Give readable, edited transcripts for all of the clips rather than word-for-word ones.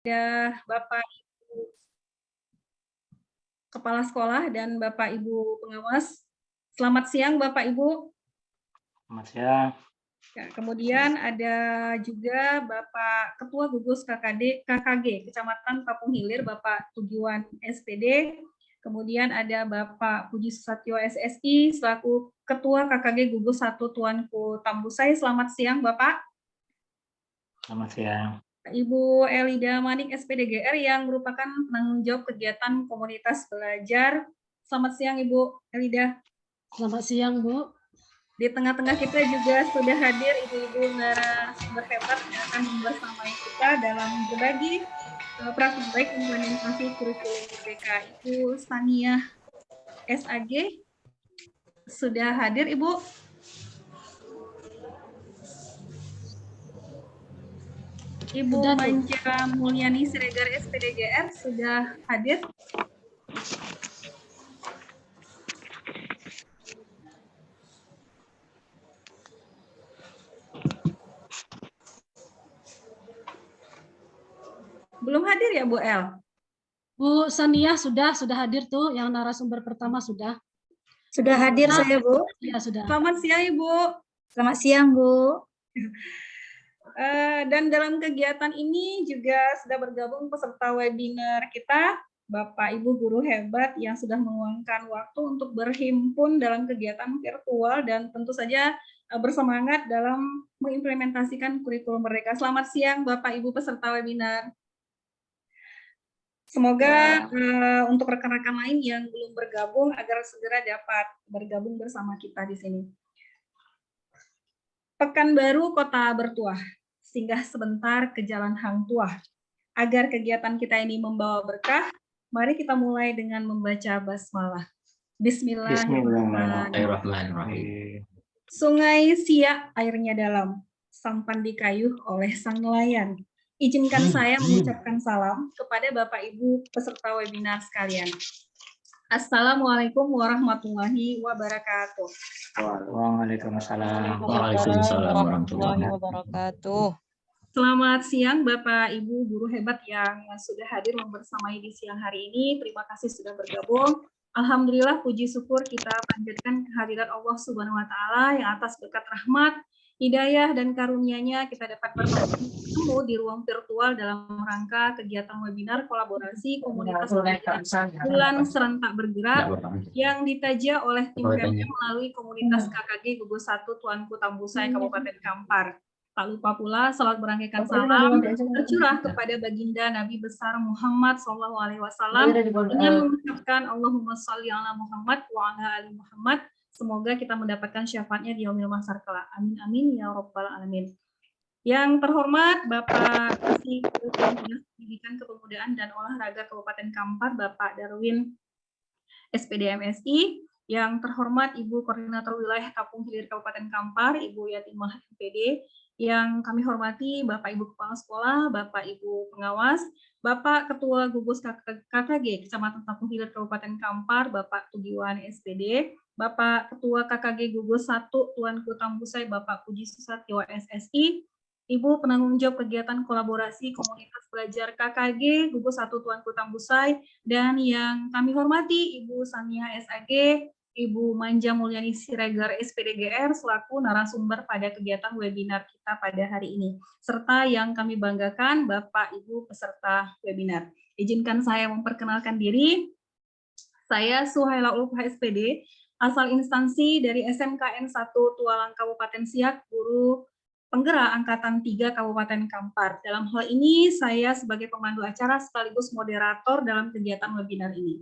Ada Bapak Ibu Kepala Sekolah dan Bapak Ibu Pengawas. Selamat siang Bapak Ibu. Selamat siang. Ya, kemudian ada juga Bapak Ketua Gugus KKG Kecamatan Kapung Hilir, Bapak Tujuan SPD. Kemudian ada Bapak Puji Susatyo SSI selaku Ketua KKG Gugus 1 Tuanku Tambusai. Selamat siang Bapak. Selamat siang. Ibu Elida Manik SPDGR yang merupakan penanggung jawab kegiatan komunitas belajar. Selamat siang Ibu Elida. Selamat siang Bu. Di tengah-tengah kita juga sudah hadir ibu-ibu narasumber hebat yang akan membersamai kita dalam berbagi praktik baik implementasi kurikulum merdeka. Ibu Sania SAG sudah hadir Ibu. Ibu Manja Mulyani Siregar SPDGR sudah hadir. Belum hadir ya Bu El? Bu Sania sudah hadir tuh, yang narasumber pertama sudah. Sudah hadir saya Bu. Ya sudah. Selamat siang Ibu. Selamat siang Bu. Dan dalam kegiatan ini juga sudah bergabung peserta webinar kita, Bapak Ibu guru hebat yang sudah meluangkan waktu untuk berhimpun dalam kegiatan virtual dan tentu saja bersemangat dalam mengimplementasikan kurikulum merdeka. Selamat siang Bapak Ibu peserta webinar. Semoga untuk rekan-rekan lain yang belum bergabung agar segera dapat bergabung bersama kita di sini. Pekanbaru Kota Bertuah, singgah sebentar ke Jalan Hang Tuah. Agar kegiatan kita ini membawa berkah, mari kita mulai dengan membaca basmalah. Bismillahirrahmanirrahim. Sungai Siak airnya dalam, sampan dikayuh oleh sang nelayan. Izinkan saya mengucapkan salam kepada Bapak Ibu peserta webinar sekalian. Assalamualaikum warahmatullahi wabarakatuh. Waalaikumsalam. Waalaikumsalam warahmatullahi wabarakatuh. Selamat siang Bapak Ibu guru hebat yang sudah hadir membersamai di siang hari ini. Terima kasih sudah bergabung. Alhamdulillah puji syukur kita panjatkan kehadiran Allah Subhanahu wa taala yang atas berkat rahmat, hidayah dan karunia-Nya kita dapat bertemu di ruang virtual dalam rangka kegiatan webinar kolaborasi komunitas bulan serentak bergerak yang ditaja oleh tim KMM melalui komunitas KKG Gugus 1 Tuanku Tambusai Kabupaten Kampar. Tak lupa pula salat berangkaikan salam tercurah kepada baginda Nabi besar Muhammad SAW dengan mengucapkan Allahumma sholli ala Muhammad wa ala ali Muhammad. Semoga kita mendapatkan syafaatnya di yaumil mahsyar kelak. Amin amin ya rabbal alamin. Yang terhormat Bapak Kasih Dinas Pendidikan Kepemudaan dan Olahraga Kabupaten Kampar, Bapak Darwin SPD MSI. Yang terhormat Ibu Koordinator Wilayah Kapung Hilir Kabupaten Kampar, Ibu Yatimah MPD. Yang kami hormati Bapak Ibu Kepala Sekolah, Bapak Ibu Pengawas, Bapak Ketua Gugus KKG Kecamatan Kapung Hilir Kabupaten Kampar, Bapak Tujuan SPD, Bapak Ketua KKG Gugus 1 Tuanku Tambusai, Bapak Puji Susatyo SSI, Ibu penanggung jawab kegiatan kolaborasi komunitas belajar KKG Gugus 1 Tuanku Tambusai, dan yang kami hormati Ibu Sania SAG, Ibu Manja Mulyani Siregar SPDGR selaku narasumber pada kegiatan webinar kita pada hari ini, serta yang kami banggakan Bapak Ibu peserta webinar. Izinkan saya memperkenalkan diri. Saya Suhaila Ulfah SPD, asal instansi dari SMKN 1 Tualang Kabupaten Siak, guru penggerak Angkatan 3 Kabupaten Kampar. Dalam hal ini saya sebagai pemandu acara sekaligus moderator dalam kegiatan webinar ini.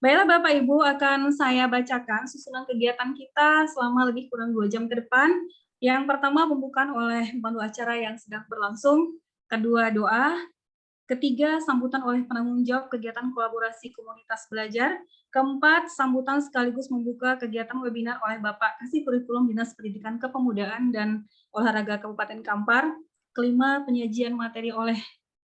Baiklah Bapak Ibu, akan saya bacakan susunan kegiatan kita selama lebih kurang 2 jam ke depan. Yang pertama pembukaan oleh pemandu acara yang sedang berlangsung, kedua doa, ketiga sambutan oleh penanggung jawab kegiatan kolaborasi komunitas belajar, keempat sambutan sekaligus membuka kegiatan webinar oleh Bapak Kasih Kurikulum Dinas Pendidikan Kepemudaan dan Olahraga Kabupaten Kampar, kelima penyajian materi oleh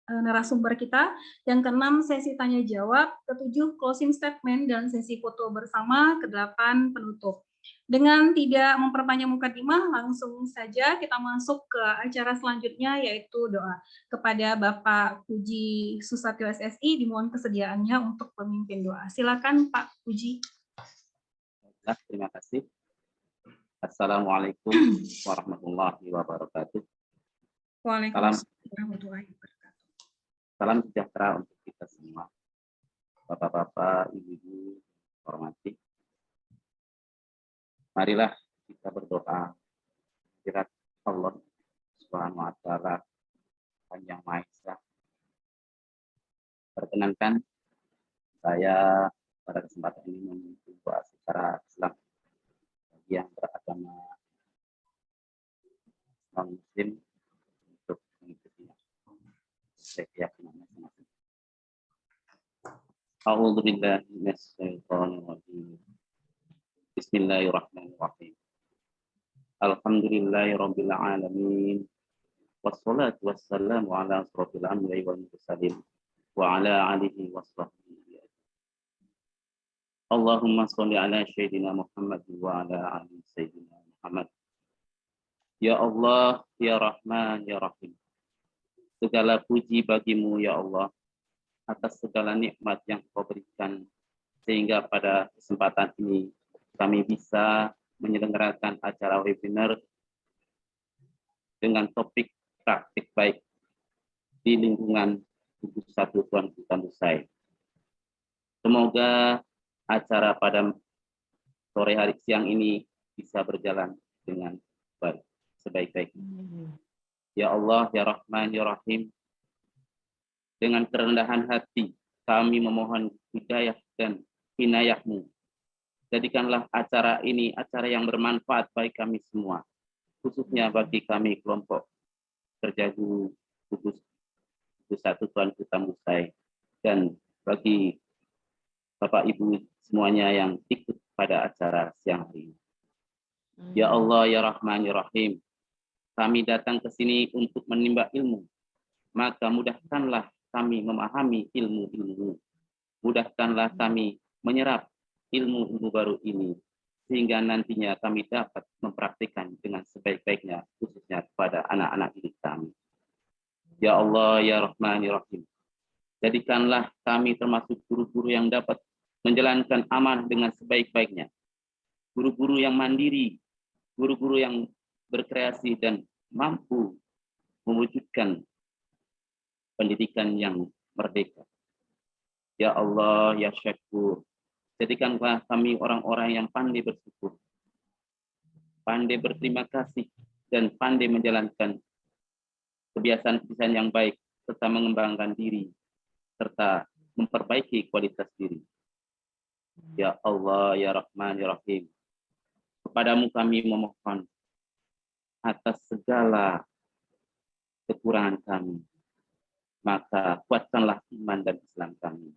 narasumber kita, yang keenam sesi tanya jawab, ketujuh closing statement dan sesi foto bersama, kedelapan penutup. Dengan tidak memperpanjang mukadimah, langsung saja kita masuk ke acara selanjutnya, yaitu doa. Kepada Bapak Puji Susatyo SSI, dimohon kesediaannya untuk pemimpin doa. Silakan Pak Puji. Terima kasih. Assalamualaikum warahmatullahi wabarakatuh. Waalaikumsalam warahmatullahi wabarakatuh. Salam sejahtera untuk kita semua. Bapak-bapak, ibu-ibu, hormati. Marilah kita berdoa kiranya Allah Subhanahu wa taala Yang Maha Esa. Perkenankan saya pada kesempatan ini memimpin doa secara Islam bagi yang beragama non-muslim untuk mengikutinya. Saya keyakinan masing-masing. A'udzu billahi minasyaitonir rajim. Bismillahirrahmanirrahim. Alhamdulillahirabbil alamin. Wassalatu wassalamu ala asrofil anbiya'i wal mursalin wa ala alihi washabbihi. Allahumma sholli ala sayyidina Muhammad wa ala ali sayyidina Muhammad. Ya Allah, ya Rahman, ya Rahim. Segala puji bagimu ya Allah atas segala nikmat yang Kau berikan sehingga pada kesempatan ini kami bisa menyelenggarakan acara webinar dengan topik praktik baik di lingkungan Tubuh Satu Tuanku Tambusai. Semoga acara pada sore hari siang ini bisa berjalan dengan baik, sebaik-baiknya. Ya Allah, ya Rahman, ya Rahim, dengan kerendahan hati kami memohon hidayah dan inayah-Mu. Jadikanlah acara ini acara yang bermanfaat bagi kami semua, khususnya bagi kami kelompok kerja guru Tubuh Satu Tuanku Tambusai dan bagi Bapak Ibu semuanya yang ikut pada acara siang hari ini. Ya Allah, ya Rahman, ya Rahim, kami datang ke sini untuk menimba ilmu, maka mudahkanlah kami memahami ilmu-ilmu. Mudahkanlah kami menyerap ilmu-ilmu baru ini, sehingga nantinya kami dapat mempraktikkan dengan sebaik-baiknya, khususnya kepada anak-anak didik kami. Ya Allah, ya Rahman, ya Rahim, jadikanlah kami termasuk guru-guru yang dapat menjalankan amanah dengan sebaik-baiknya. Guru-guru yang mandiri, guru-guru yang berkreasi dan mampu mewujudkan pendidikan yang merdeka. Ya Allah, ya Syakur, jadikanlah kami orang-orang yang pandai bersyukur, pandai berterima kasih, dan pandai menjalankan kebiasaan-kebiasaan yang baik, serta mengembangkan diri, serta memperbaiki kualitas diri. Ya Allah, ya Rahman, ya Rahim, kepadamu kami memohon atas segala kekurangan kami, maka kuatkanlah iman dan Islam kami.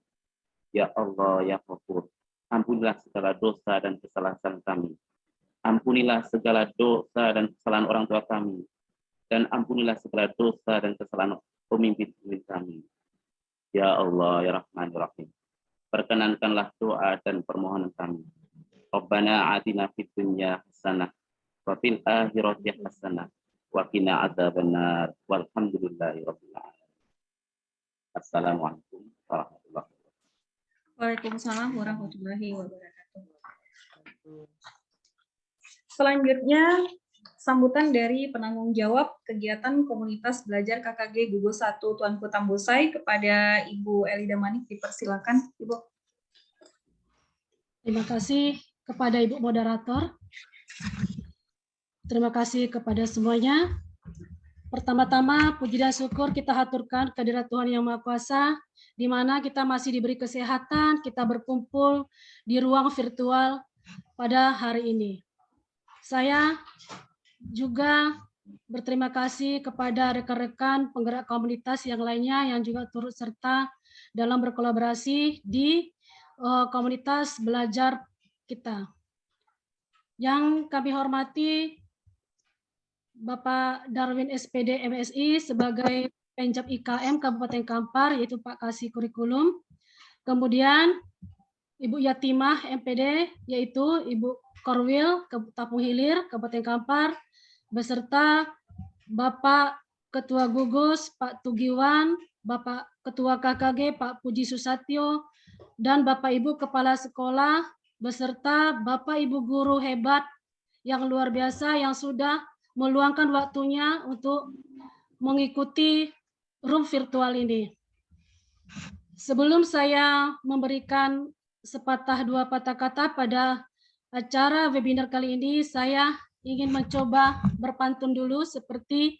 Ya Allah, ya Ghafur, ampunilah segala dosa dan kesalahan kami. Ampunilah segala dosa dan kesalahan orang tua kami. Dan ampunilah segala dosa dan kesalahan pemimpin-pemimpin kami. Ya Allah, ya Rahman, ya Rahim, perkenankanlah doa dan permohonan kami. Rabbana atina fid dunya hasanah wa fil akhirati hasanah wa qina adzabannar walhamdulillahi rabbil alamin. Assalamualaikum warahmatullahi wabarakatuh. Waalaikumsalam warahmatullahi wabarakatuh. Selanjutnya, sambutan dari penanggung jawab kegiatan komunitas belajar KKG Gugus 1 Tuanku Tambusai kepada Ibu Elida Manik, dipersilakan, Ibu. Terima kasih kepada Ibu Moderator. Terima kasih kepada semuanya. Pertama-tama, puji dan syukur kita haturkan kehadirat Tuhan Yang Maha Kuasa, di mana kita masih diberi kesehatan, kita berkumpul di ruang virtual pada hari ini. Saya juga berterima kasih kepada rekan-rekan penggerak komunitas yang lainnya yang juga turut serta dalam berkolaborasi di komunitas belajar kita. Yang kami hormati Bapak Darwin SPD MSI sebagai Penjab IKM Kabupaten Kampar, yaitu Pak Kasih Kurikulum. Kemudian Ibu Yatimah MPD, yaitu Ibu Korwil, Tapung Hilir, Kabupaten Kampar, beserta Bapak Ketua Gugus, Pak Tugiwan, Bapak Ketua KKG, Pak Puji Susatyo, dan Bapak Ibu Kepala Sekolah, beserta Bapak Ibu guru hebat yang luar biasa yang sudah meluangkan waktunya untuk mengikuti room virtual ini. Sebelum saya memberikan sepatah dua patah kata pada acara webinar kali ini, saya ingin mencoba berpantun dulu seperti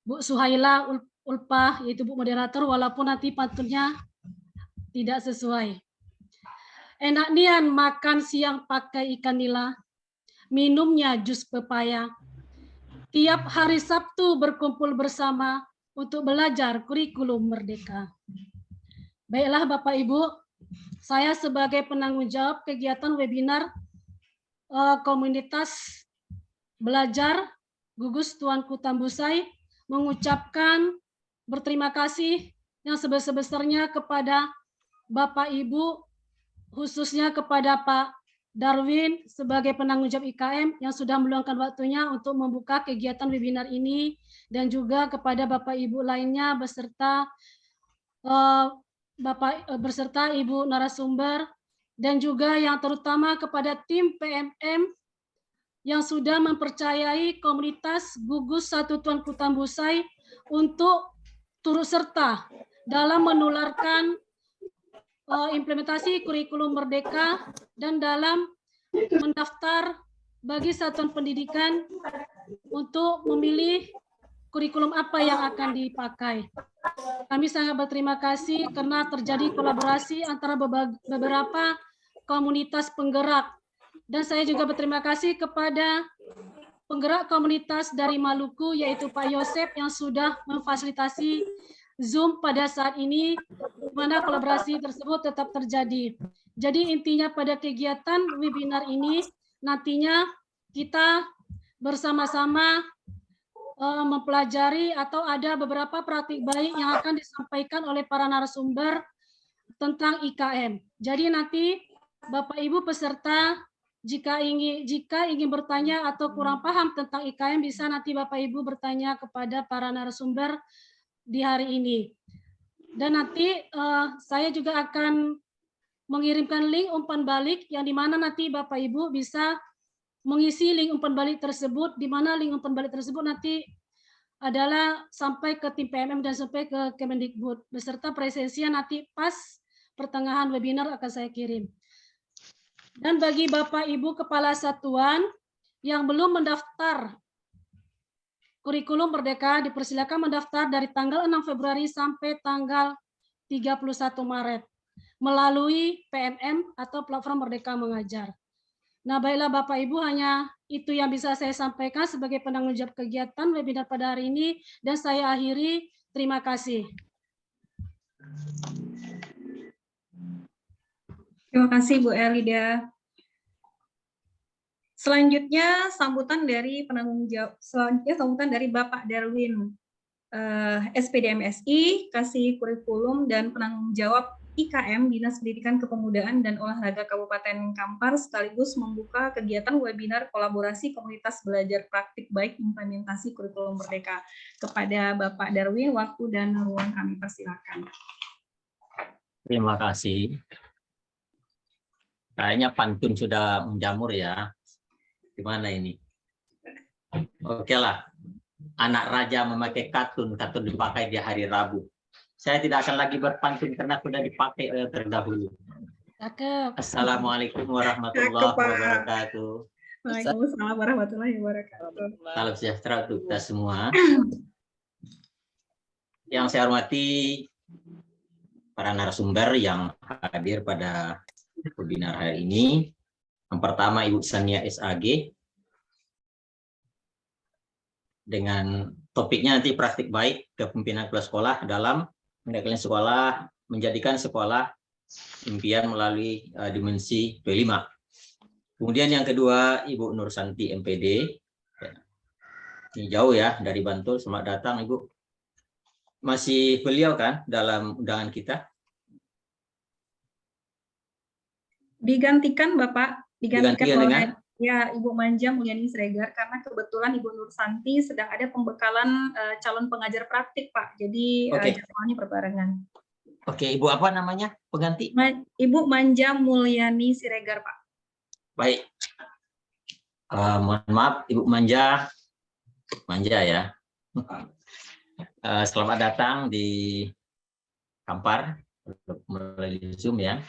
Bu Suhaila Ulpah, yaitu Bu Moderator, walaupun nanti pantunnya tidak sesuai. Enak nian makan siang pakai ikan nila, minumnya jus pepaya. Tiap hari Sabtu berkumpul bersama untuk belajar kurikulum merdeka. Baiklah Bapak Ibu, saya sebagai penanggung jawab kegiatan webinar komunitas belajar Gugus Tuanku Tambusai mengucapkan berterima kasih yang sebesar-besarnya kepada Bapak Ibu, khususnya kepada Pak Darwin sebagai penanggung jawab IKM yang sudah meluangkan waktunya untuk membuka kegiatan webinar ini, dan juga kepada Bapak Ibu lainnya beserta beserta Ibu narasumber, dan juga yang terutama kepada tim PMM yang sudah mempercayai komunitas Gugus Satu Tuanku Tambusai untuk turut serta dalam menularkan implementasi kurikulum merdeka dan dalam mendaftar bagi satuan pendidikan untuk memilih kurikulum apa yang akan dipakai. Kami sangat berterima kasih karena terjadi kolaborasi antara beberapa komunitas penggerak. Dan saya juga berterima kasih kepada penggerak komunitas dari Maluku, yaitu Pak Yosep yang sudah memfasilitasi Zoom pada saat ini, di mana kolaborasi tersebut tetap terjadi. Jadi intinya pada kegiatan webinar ini, nantinya kita bersama-sama mempelajari atau ada beberapa praktik baik yang akan disampaikan oleh para narasumber tentang IKM. Jadi nanti Bapak Ibu peserta jika ingin bertanya atau kurang paham tentang IKM, bisa nanti Bapak Ibu bertanya kepada para narasumber di hari ini. Dan nanti saya juga akan mengirimkan link umpan balik yang dimana nanti Bapak Ibu bisa mengisi link umpan balik tersebut, di mana link umpan balik tersebut nanti adalah sampai ke tim PMM dan sampai ke Kemendikbud, beserta presensinya nanti pas pertengahan webinar akan saya kirim. Dan bagi Bapak Ibu Kepala Satuan yang belum mendaftar kurikulum merdeka, dipersilakan mendaftar dari tanggal 6 Februari sampai tanggal 31 Maret melalui PMM atau platform Merdeka Mengajar. Nah, baiklah Bapak Ibu, hanya itu yang bisa saya sampaikan sebagai penanggung jawab kegiatan webinar pada hari ini, dan saya akhiri. Terima kasih. Terima kasih Bu Elida. Selanjutnya sambutan dari penanggung jawab, sambutan dari Bapak Darwin, SPD MSI, Kasih Kurikulum dan Penanggung Jawab IKM Dinas Pendidikan Kepemudaan dan Olahraga Kabupaten Kampar, sekaligus membuka kegiatan webinar kolaborasi komunitas belajar praktik baik implementasi kurikulum merdeka. Kepada Bapak Darwin, waktu dan ruang kami persilakan. Terima kasih. Kayaknya pantun sudah menjamur ya. Gimana ini? Oke lah. Anak raja memakai katun, katun dipakai di hari Rabu. Saya tidak akan lagi berpantun karena sudah dipakai terdahulu. Assalamualaikum warahmatullahi wabarakatuh. Waalaikumsalam warahmatullahi wabarakatuh. Salam sejahtera untuk kita semua. Yang saya hormati para narasumber yang hadir pada webinar hari ini. Yang pertama Ibu Sania SAG dengan topiknya nanti praktik baik kepemimpinan kepala sekolah dalam menjadikan sekolah impian melalui dimensi P5. Kemudian yang kedua Ibu Nur Santi MPD. Ini jauh ya dari Bantul. Selamat datang Ibu. Masih beliau kan dalam undangan kita? Digantikan Bapak, digantikan oleh Ya, Ibu Manja Mulyani Siregar, karena kebetulan Ibu Nur Santi sedang ada pembekalan calon pengajar praktik, Pak. Jadi Oke. jadwalnya berbarengan. Oke, Ibu apa namanya pengganti? Ibu Manja Mulyani Siregar, Pak. Baik. Mohon maaf, Ibu Manja ya. Selamat datang di Kampar melalui Zoom ya.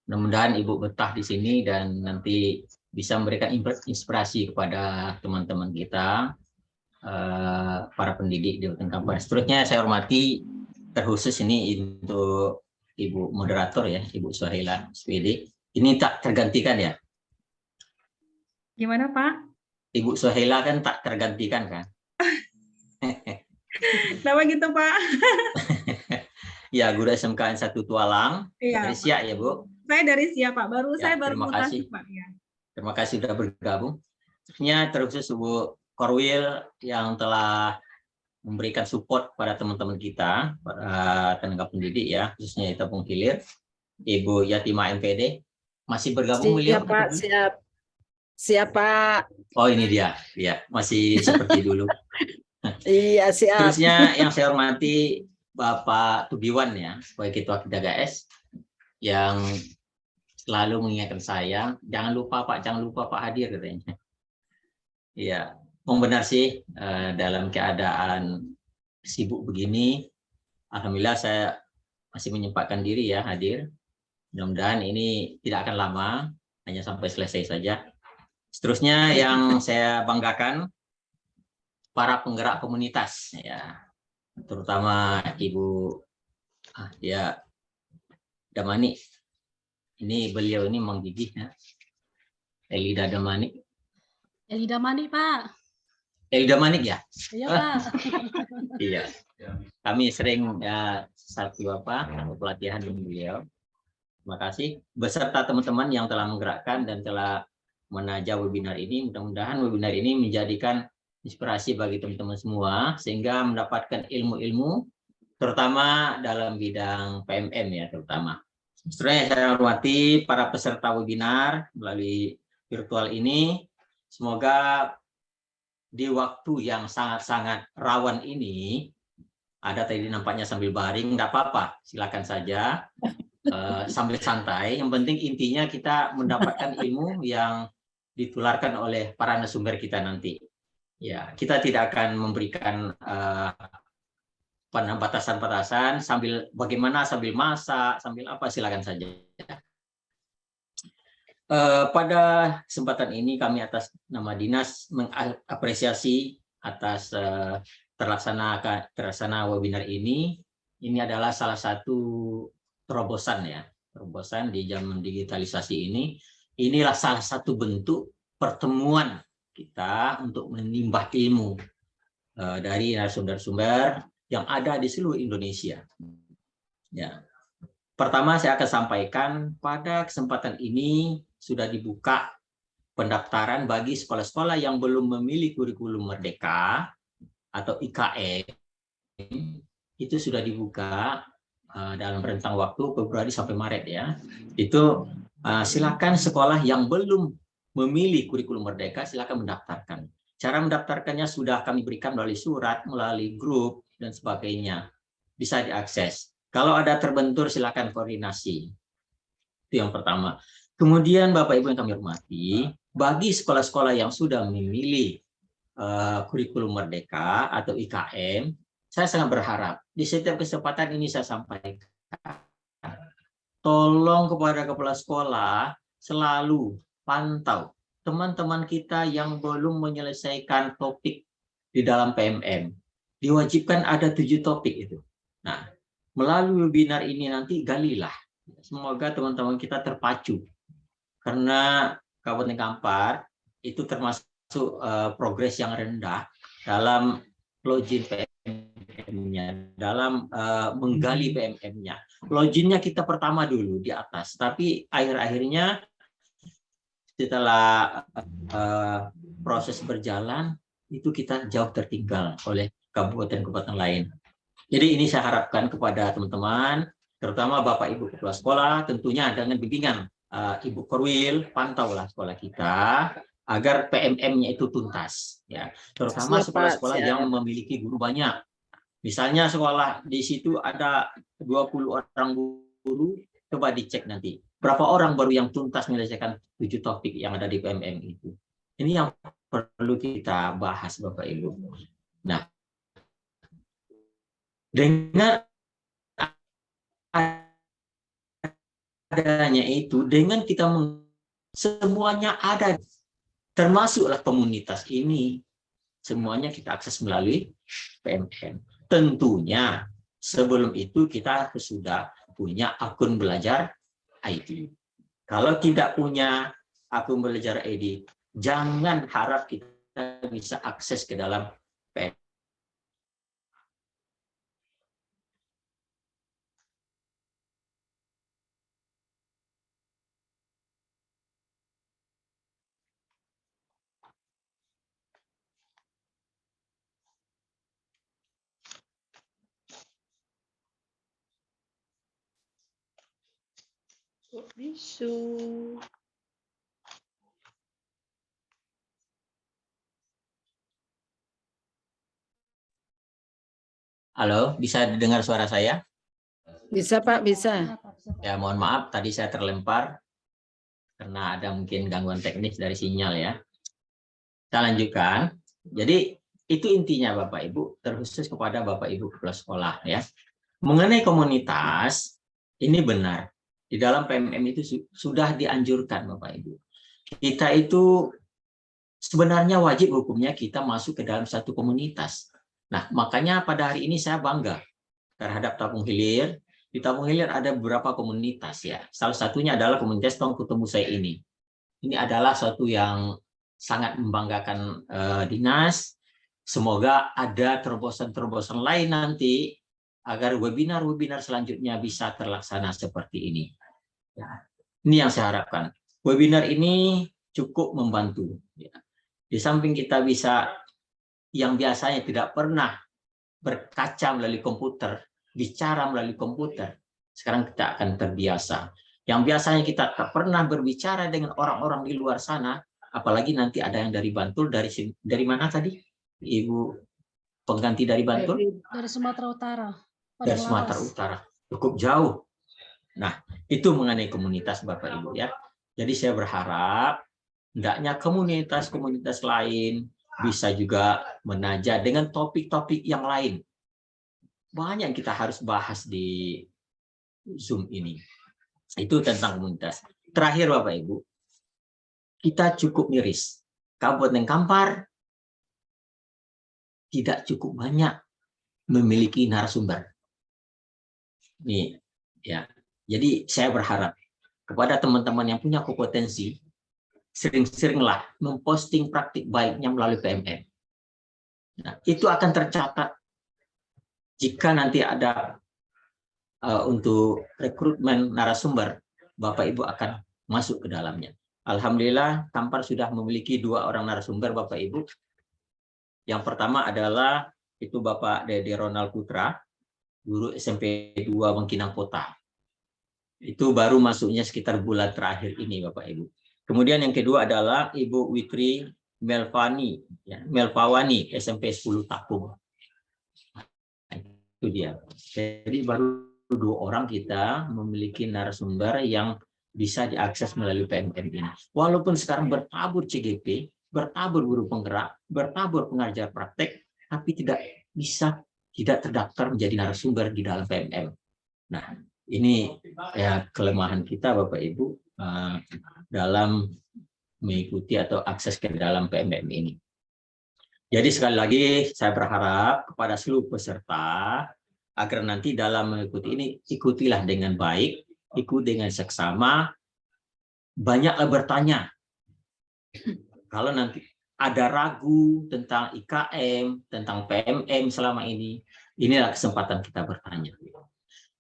Mudah-mudahan Ibu betah di sini dan nanti bisa memberikan inspirasi kepada teman-teman kita, para pendidik di Kabupaten Kampar. Seterusnya saya hormati terkhusus ini untuk Ibu moderator ya, Ibu Suhaila SPD. Ini tak tergantikan ya? Gimana, Pak? Ibu Suhaila kan tak tergantikan kan? Kenapa gitu, Pak? Ya, guru SMKN 1 Tualang. Iya, Dari Siak ya, Bu. saya dari Siak, Pak. Saya baru terima mutasi, kasih. Pak. Ya. Terima kasih sudah bergabung. Terusnya terkhusus Ibu Korwil yang telah memberikan support pada teman-teman kita, para tenaga pendidik ya, khususnya Tabung Hilir. Ibu Yatima MPD masih bergabung beliau? Siap, Pak. Siap, Pak. Oh, ini dia. Ya, masih seperti dulu. Iya, siap. Terusnya yang saya hormati Bapak Tugiwan ya, sebagai Ketua KDGS yang selalu mengingatkan saya, jangan lupa Pak hadir katanya. Iya, benar sih, dalam keadaan sibuk begini, alhamdulillah saya masih menyempatkan diri ya hadir. Mudah-mudahan ini tidak akan lama, hanya sampai selesai saja. Seterusnya yang saya banggakan, para penggerak komunitas ya, terutama Ibu Damani. Ini beliau ini menggigih ya. Elida Damani. Elida Mani, Pak. Elida Manik ya? Iya, Pak. Iya. Kami sering satu pelatihan dengan beliau. Terima kasih beserta teman-teman yang telah menggerakkan dan telah menajah webinar ini. Mudah-mudahan webinar ini menjadikan inspirasi bagi teman-teman semua sehingga mendapatkan ilmu-ilmu terutama dalam bidang PMM ya terutama. Seterusnya saya hormati para peserta webinar melalui virtual ini. Semoga di waktu yang sangat-sangat rawan ini, ada tadi nampaknya sambil baring, enggak apa-apa, silakan saja sambil santai. Yang penting intinya kita mendapatkan ilmu yang ditularkan oleh para narasumber kita nanti. Ya, kita tidak akan memberikan batasan-batasan sambil bagaimana, sambil masak, sambil apa, silakan saja. Pada kesempatan ini kami atas nama dinas mengapresiasi atas terlaksana webinar ini. Ini adalah salah satu terobosan ya, terobosan di zaman digitalisasi ini. Inilah salah satu bentuk pertemuan kita untuk menimba ilmu dari narasumber-sumber yang ada di seluruh Indonesia. Ya. Pertama saya akan sampaikan pada kesempatan ini sudah dibuka pendaftaran bagi sekolah-sekolah yang belum memilih kurikulum merdeka atau IKM. Itu sudah dibuka dalam rentang waktu Februari sampai Maret ya. Itu silakan sekolah yang belum memilih kurikulum merdeka silakan mendaftarkan. Cara mendaftarkannya sudah kami berikan melalui surat, melalui grup dan sebagainya. Bisa diakses. Kalau ada terbentur silakan koordinasi. Itu yang pertama. Kemudian Bapak Ibu yang kami hormati, bagi sekolah-sekolah yang sudah memilih kurikulum merdeka atau IKM, saya sangat berharap di setiap kesempatan ini saya sampaikan, tolong kepada kepala sekolah selalu pantau teman-teman kita yang belum menyelesaikan topik di dalam PMM. Diwajibkan ada 7 topik itu. Nah, melalui webinar ini nanti galilah. Semoga teman-teman kita terpacu. Karena Kabupaten Kampar itu termasuk progres yang rendah dalam login PMM-nya, dalam menggali PMM-nya. Loginnya kita pertama dulu di atas, tapi akhir-akhirnya setelah proses berjalan itu kita jauh tertinggal oleh kabupaten-kabupaten lain. Jadi ini saya harapkan kepada teman-teman, terutama Bapak Ibu Kepala Sekolah, tentunya dengan bimbingan Ibu Korwil, pantaulah sekolah kita agar PMM-nya itu tuntas, ya. Terutama Siap, Pak, sekolah-sekolah siap. yang memiliki guru banyak. Misalnya sekolah di situ ada 20 orang guru, coba dicek nanti berapa orang baru yang tuntas menyelesaikan 7 topik yang ada di PMM itu. Ini yang perlu kita bahas, Bapak Ibu. Nah, dengan adanya itu, dengan kita semuanya ada, termasuklah komunitas ini, semuanya kita akses melalui PMM. Tentunya sebelum itu kita sudah punya akun belajar ID. Kalau tidak punya akun belajar ID, jangan harap kita bisa akses ke dalam PMM. Halo, bisa didengar suara saya? Bisa, Pak, bisa. Ya, mohon maaf, tadi saya terlempar karena ada mungkin gangguan teknis dari sinyal ya. Kita lanjutkan. Jadi itu intinya Bapak Ibu, terkhusus kepada Bapak Ibu kepala sekolah ya. Mengenai komunitas, ini benar. Di dalam PMM itu sudah dianjurkan Bapak Ibu. Kita itu sebenarnya wajib hukumnya kita masuk ke dalam satu komunitas. Nah, makanya pada hari ini saya bangga terhadap Tabung Hilir. Di Tabung Hilir ada beberapa komunitas ya. Salah satunya adalah komunitas Tong Ketemu Saya ini. Ini adalah suatu yang sangat membanggakan dinas. Semoga ada terobosan-terobosan lain nanti agar webinar-webinar selanjutnya bisa terlaksana seperti ini. Ya, ini yang saya harapkan. Webinar ini cukup membantu. Ya. Di samping kita bisa yang biasanya tidak pernah berkaca melalui komputer, bicara melalui komputer, sekarang kita akan terbiasa. Yang biasanya kita tak pernah berbicara dengan orang-orang di luar sana, apalagi nanti ada yang dari Bantul, dari mana tadi? Ibu pengganti dari Bantul? Dari Sumatera Utara. Dari Sumatera Utara. Cukup jauh. Nah, itu mengenai komunitas Bapak Ibu ya. Jadi saya berharap hendaknya komunitas-komunitas lain bisa juga menajah dengan topik-topik yang lain. Banyak yang kita harus bahas di Zoom ini. Itu tentang komunitas. Terakhir Bapak Ibu, kita cukup miris. Kabupaten Kampar tidak cukup banyak memiliki narasumber. Nih, ya. Jadi saya berharap kepada teman-teman yang punya kompetensi, sering-seringlah memposting praktik baiknya melalui PMM. Nah, itu akan tercatat jika nanti ada untuk rekrutmen narasumber, Bapak Ibu akan masuk ke dalamnya. Alhamdulillah, Kampar sudah memiliki 2 orang narasumber Bapak Ibu. Yang pertama adalah itu Bapak Dede Ronald Putra, guru SMP 2 Bangkinang Kota. Itu baru masuknya sekitar bulan terakhir ini Bapak Ibu. Kemudian yang kedua adalah Ibu Witri Melfawani, SMP 10 Tapung. Itu dia. Jadi baru 2 orang kita memiliki narasumber yang bisa diakses melalui PMM ini. Walaupun sekarang bertabur CGP, bertabur guru penggerak, bertabur pengajar praktek, tapi tidak terdaftar menjadi narasumber di dalam PMM. Nah, ini ya kelemahan kita Bapak Ibu dalam mengikuti atau akses ke dalam PMM ini. Jadi sekali lagi saya berharap kepada seluruh peserta agar nanti dalam mengikuti ini ikutilah dengan baik, ikut dengan seksama, banyaklah bertanya. Kalau nanti ada ragu tentang IKM, tentang PMM selama ini, inilah kesempatan kita bertanya.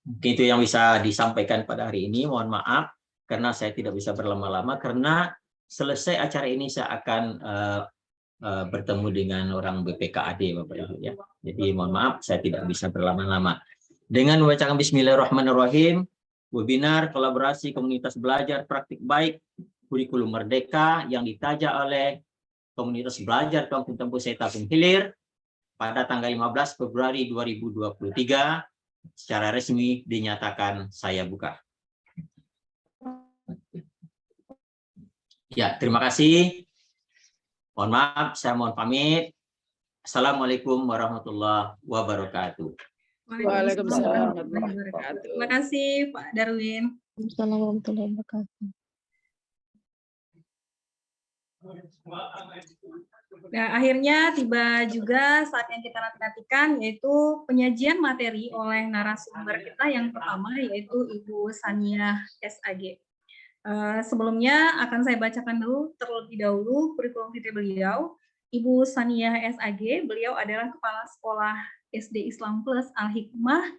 Mungkin itu yang bisa disampaikan pada hari ini. Mohon maaf karena saya tidak bisa berlama-lama karena selesai acara ini saya akan bertemu dengan orang BPKAD Bapak Ibu ya. Jadi mohon maaf saya tidak bisa berlama-lama. Dengan membacakan Bismillahirrahmanirrahim, webinar kolaborasi komunitas belajar praktik baik kurikulum merdeka yang ditaja oleh komunitas belajar Kampung Tembus Tapung Hilir pada tanggal 15 Februari 2023 secara resmi dinyatakan saya buka. Ya, terima kasih. Mohon maaf, saya mohon pamit. Assalamualaikum warahmatullahi wabarakatuh. Waalaikumsalam warahmatullahi wabarakatuh. Terima kasih Pak Darwin. Assalamualaikum warahmatullahi wabarakatuh. Nah, akhirnya tiba juga saat yang kita nantikan, yaitu penyajian materi oleh narasumber kita yang pertama, yaitu Ibu Sania SAG. Sebelumnya akan saya bacakan dulu terlebih dahulu kurikulum vitae beliau. Ibu Sania SAG, beliau adalah Kepala Sekolah SD Islam Plus Al-Hikmah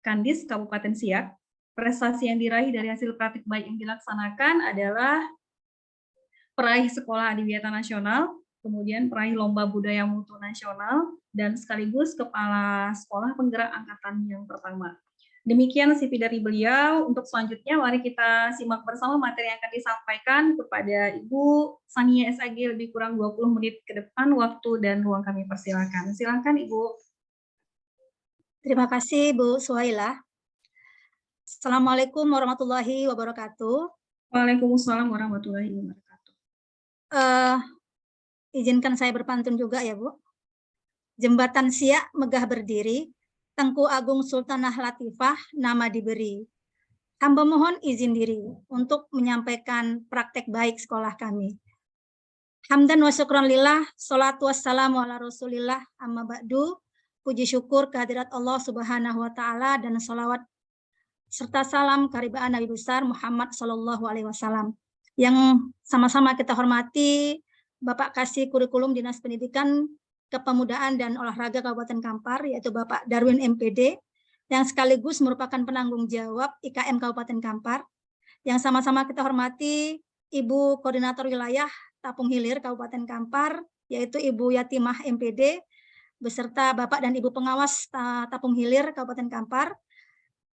Kandis Kabupaten Siak. Prestasi yang diraih dari hasil praktik baik yang dilaksanakan adalah peraih Sekolah Adiwiyata Nasional, kemudian peraih Lomba Budaya Mutu Nasional, dan sekaligus Kepala Sekolah Penggerak Angkatan yang pertama. Demikian CV dari beliau. Untuk selanjutnya, mari kita simak bersama materi yang akan disampaikan kepada Ibu Sania SAG lebih kurang 20 menit ke depan. Waktu dan ruang kami persilakan. Silakan Ibu. Terima kasih Bu Suhaila. Assalamualaikum warahmatullahi wabarakatuh. Waalaikumsalam warahmatullahi wabarakatuh. Izinkan saya berpantun juga ya Bu. Jembatan Siak megah berdiri, Tengku Agung Sultanah Latifah nama diberi. Hamba mohon izin diri untuk menyampaikan praktek baik sekolah kami. Hamdan wa syukran lillah, salatu wassalamu ala rasulillah, amma ba'du. Puji syukur kehadirat Allah Subhanahu wa Ta'ala dan salawat serta salam keharibaan Nabi besar Muhammad Sallallahu Alaihi Wasallam. Yang sama-sama kita hormati Bapak Kasih Kurikulum Dinas Pendidikan, Kepemudaan dan Olahraga Kabupaten Kampar, yaitu Bapak Darwin MPD, yang sekaligus merupakan penanggung jawab IKM Kabupaten Kampar. Yang sama-sama kita hormati Ibu Koordinator Wilayah Tapung Hilir Kabupaten Kampar, yaitu Ibu Yatimah MPD, beserta Bapak dan Ibu Pengawas Tapung Hilir Kabupaten Kampar.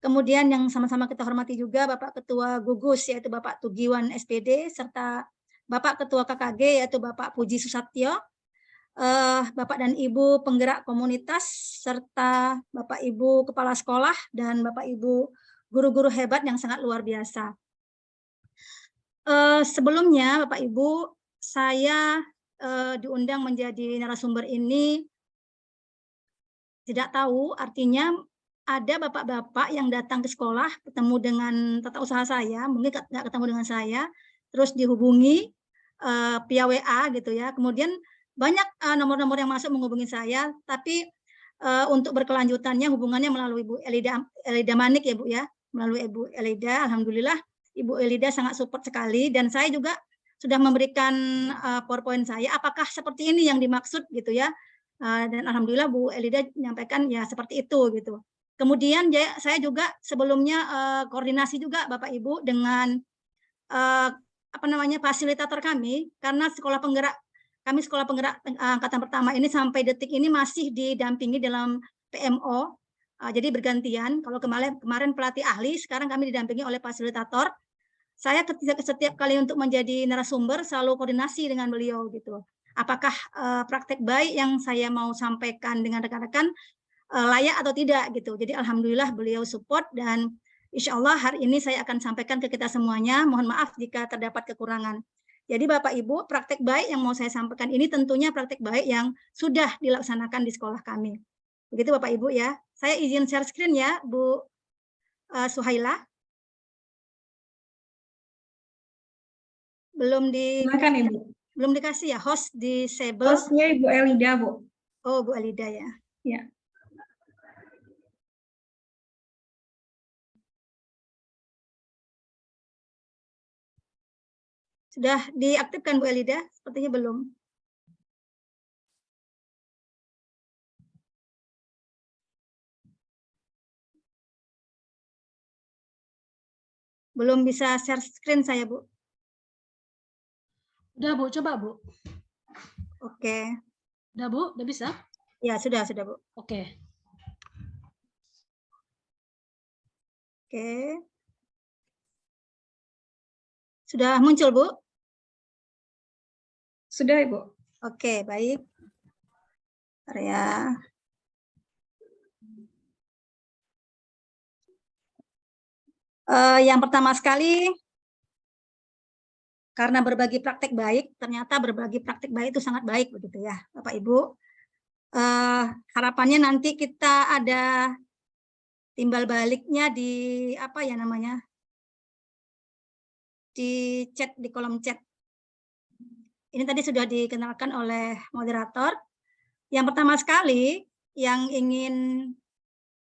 Kemudian yang sama-sama kita hormati juga Bapak Ketua Gugus, yaitu Bapak Tugiwan SPD, serta Bapak Ketua KKG, yaitu Bapak Puji Susatyo, Bapak dan Ibu penggerak komunitas, serta Bapak Ibu kepala sekolah, dan Bapak Ibu guru-guru hebat yang sangat luar biasa. Sebelumnya Bapak Ibu, saya diundang menjadi narasumber ini tidak tahu, artinya ada bapak-bapak yang datang ke sekolah, ketemu dengan tata usaha saya, mungkin nggak ketemu dengan saya, terus dihubungi via WA gitu ya, kemudian banyak nomor-nomor yang masuk menghubungi saya, tapi untuk berkelanjutannya hubungannya melalui Ibu Elida Manik ya Bu ya, melalui Ibu Elida. Alhamdulillah Ibu Elida sangat support sekali, dan saya juga sudah memberikan PowerPoint saya, apakah seperti ini yang dimaksud gitu ya, dan Alhamdulillah Bu Elida menyampaikan ya seperti itu gitu. Kemudian saya juga sebelumnya koordinasi juga Bapak Ibu dengan fasilitator kami, karena sekolah penggerak angkatan pertama ini sampai detik ini masih didampingi dalam PMO, jadi bergantian. Kalau kemarin pelatih ahli, sekarang kami didampingi oleh fasilitator. Saya setiap kali untuk menjadi narasumber selalu koordinasi dengan beliau gitu. Apakah praktek baik yang saya mau sampaikan dengan rekan-rekan layak atau tidak gitu. Jadi alhamdulillah beliau support, dan insya Allah hari ini saya akan sampaikan ke kita semuanya. Mohon maaf jika terdapat kekurangan. Jadi Bapak Ibu, praktek baik yang mau saya sampaikan ini tentunya praktek baik yang sudah dilaksanakan di sekolah kami. Begitu Bapak Ibu ya. Saya izin share screen ya Bu Suhaila. Silakan Ibu. Belum dikasih ya, host disable. Hostnya Ibu Elida Bu. Oh Bu Elida ya. Ya. Sudah diaktifkan Bu Elida? Sepertinya belum. Belum bisa share screen saya Bu. Udah Bu, coba Bu. Oke. Udah Bu, udah bisa? Ya sudah Bu. Oke. Oke. Sudah muncul, Bu? Sudah, Ibu. Oke, baik. Bentar ya. Yang pertama sekali, karena berbagi praktek baik, ternyata berbagi praktek baik itu sangat baik, begitu ya, Bapak Ibu. Harapannya nanti kita ada timbal baliknya di apa ya namanya, di chat, di kolom chat. Ini tadi sudah dikenalkan oleh moderator. Yang pertama sekali yang ingin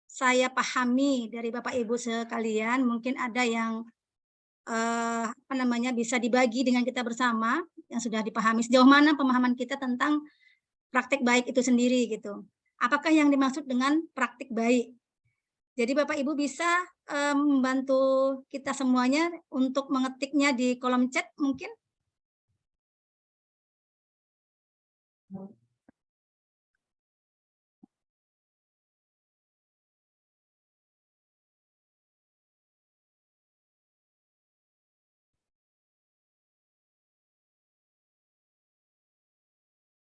saya pahami dari Bapak Ibu sekalian, mungkin ada yang apa namanya bisa dibagi dengan kita bersama yang sudah dipahami sejauh mana pemahaman kita tentang praktik baik itu sendiri gitu. Apakah yang dimaksud dengan praktik baik? Jadi Bapak Ibu bisa membantu kita semuanya untuk mengetiknya di kolom chat mungkin.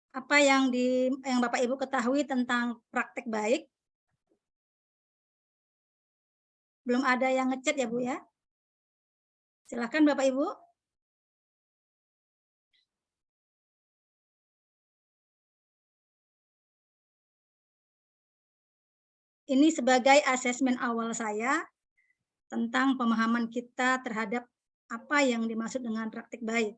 Apa yang Bapak Ibu ketahui tentang praktek baik? Belum ada yang ngechat ya, Bu ya? Silakan Bapak Ibu. Ini sebagai asesmen awal saya tentang pemahaman kita terhadap apa yang dimaksud dengan praktik baik.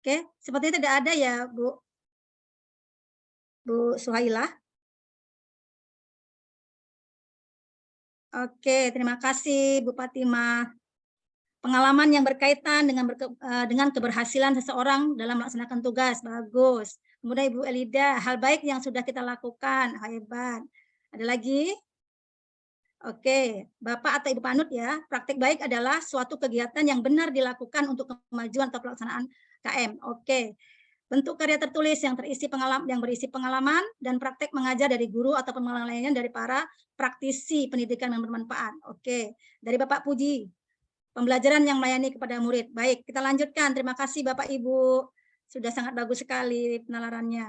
Oke, sepertinya tidak ada ya, Bu Suhailah. Oke, terima kasih Bu Fatimah. Pengalaman yang berkaitan dengan keberhasilan seseorang dalam melaksanakan tugas, bagus. Kemudian Ibu Elida, hal baik yang sudah kita lakukan, hebat. Ada lagi? Oke, Bapak atau Ibu Panut ya, praktik baik adalah suatu kegiatan yang benar dilakukan untuk kemajuan atau pelaksanaan KM. Oke, bentuk karya tertulis yang berisi pengalaman dan praktek mengajar dari guru atau pengalaman lainnya dari para praktisi pendidikan yang bermanfaat. Oke, dari Bapak Puji, pembelajaran yang melayani kepada murid. Baik, kita lanjutkan. Terima kasih Bapak Ibu, sudah sangat bagus sekali penalarannya.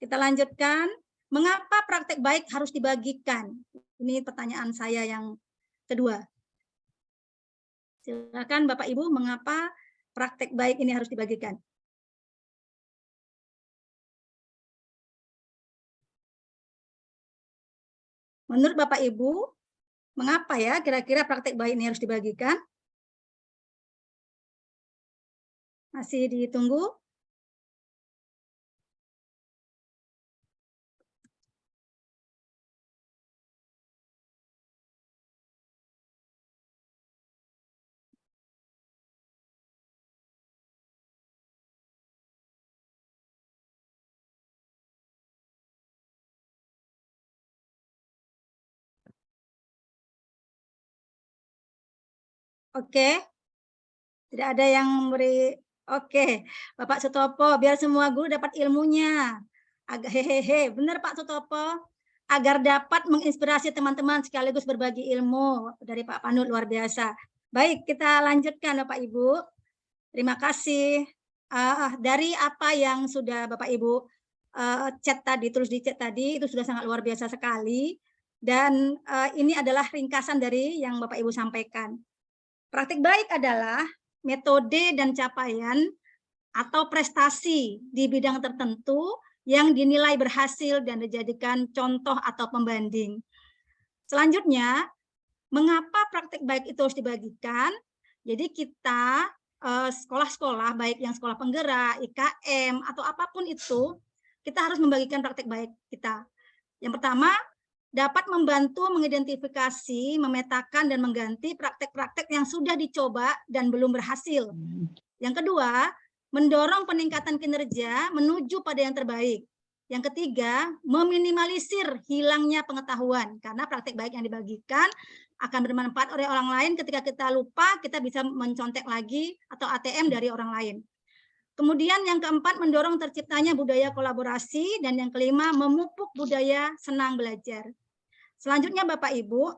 Kita lanjutkan. Mengapa praktek baik harus dibagikan? Ini pertanyaan saya yang kedua. Silakan Bapak Ibu, mengapa praktek baik ini harus dibagikan? Menurut Bapak Ibu, mengapa ya kira-kira praktek baik ini harus dibagikan? Masih ditunggu? Oke, tidak ada yang memberi. Oke, Bapak Sutopo, biar semua guru dapat ilmunya. Agak hehehe, benar Pak Sutopo. Agar dapat menginspirasi teman-teman sekaligus berbagi ilmu dari Pak Panut, luar biasa. Baik, kita lanjutkan Bapak Ibu. Terima kasih. Dari apa yang sudah Bapak Ibu chat tadi, terus di chat tadi, itu sudah sangat luar biasa sekali. Dan ini adalah ringkasan dari yang Bapak Ibu sampaikan. Praktik baik adalah metode dan capaian atau prestasi di bidang tertentu yang dinilai berhasil dan dijadikan contoh atau pembanding. Selanjutnya, mengapa praktik baik itu harus dibagikan? Jadi kita sekolah-sekolah, baik yang sekolah penggerak, IKM, atau apapun itu, kita harus membagikan praktik baik kita. Yang pertama, dapat membantu mengidentifikasi, memetakan, dan mengganti praktek-praktek yang sudah dicoba dan belum berhasil. Yang kedua, mendorong peningkatan kinerja menuju pada yang terbaik. Yang ketiga, meminimalisir hilangnya pengetahuan, karena praktek baik yang dibagikan akan bermanfaat oleh orang lain. Ketika kita lupa, kita bisa mencontek lagi atau ATM dari orang lain. Kemudian yang keempat, mendorong terciptanya budaya kolaborasi. Dan yang kelima, memupuk budaya senang belajar. Selanjutnya Bapak Ibu,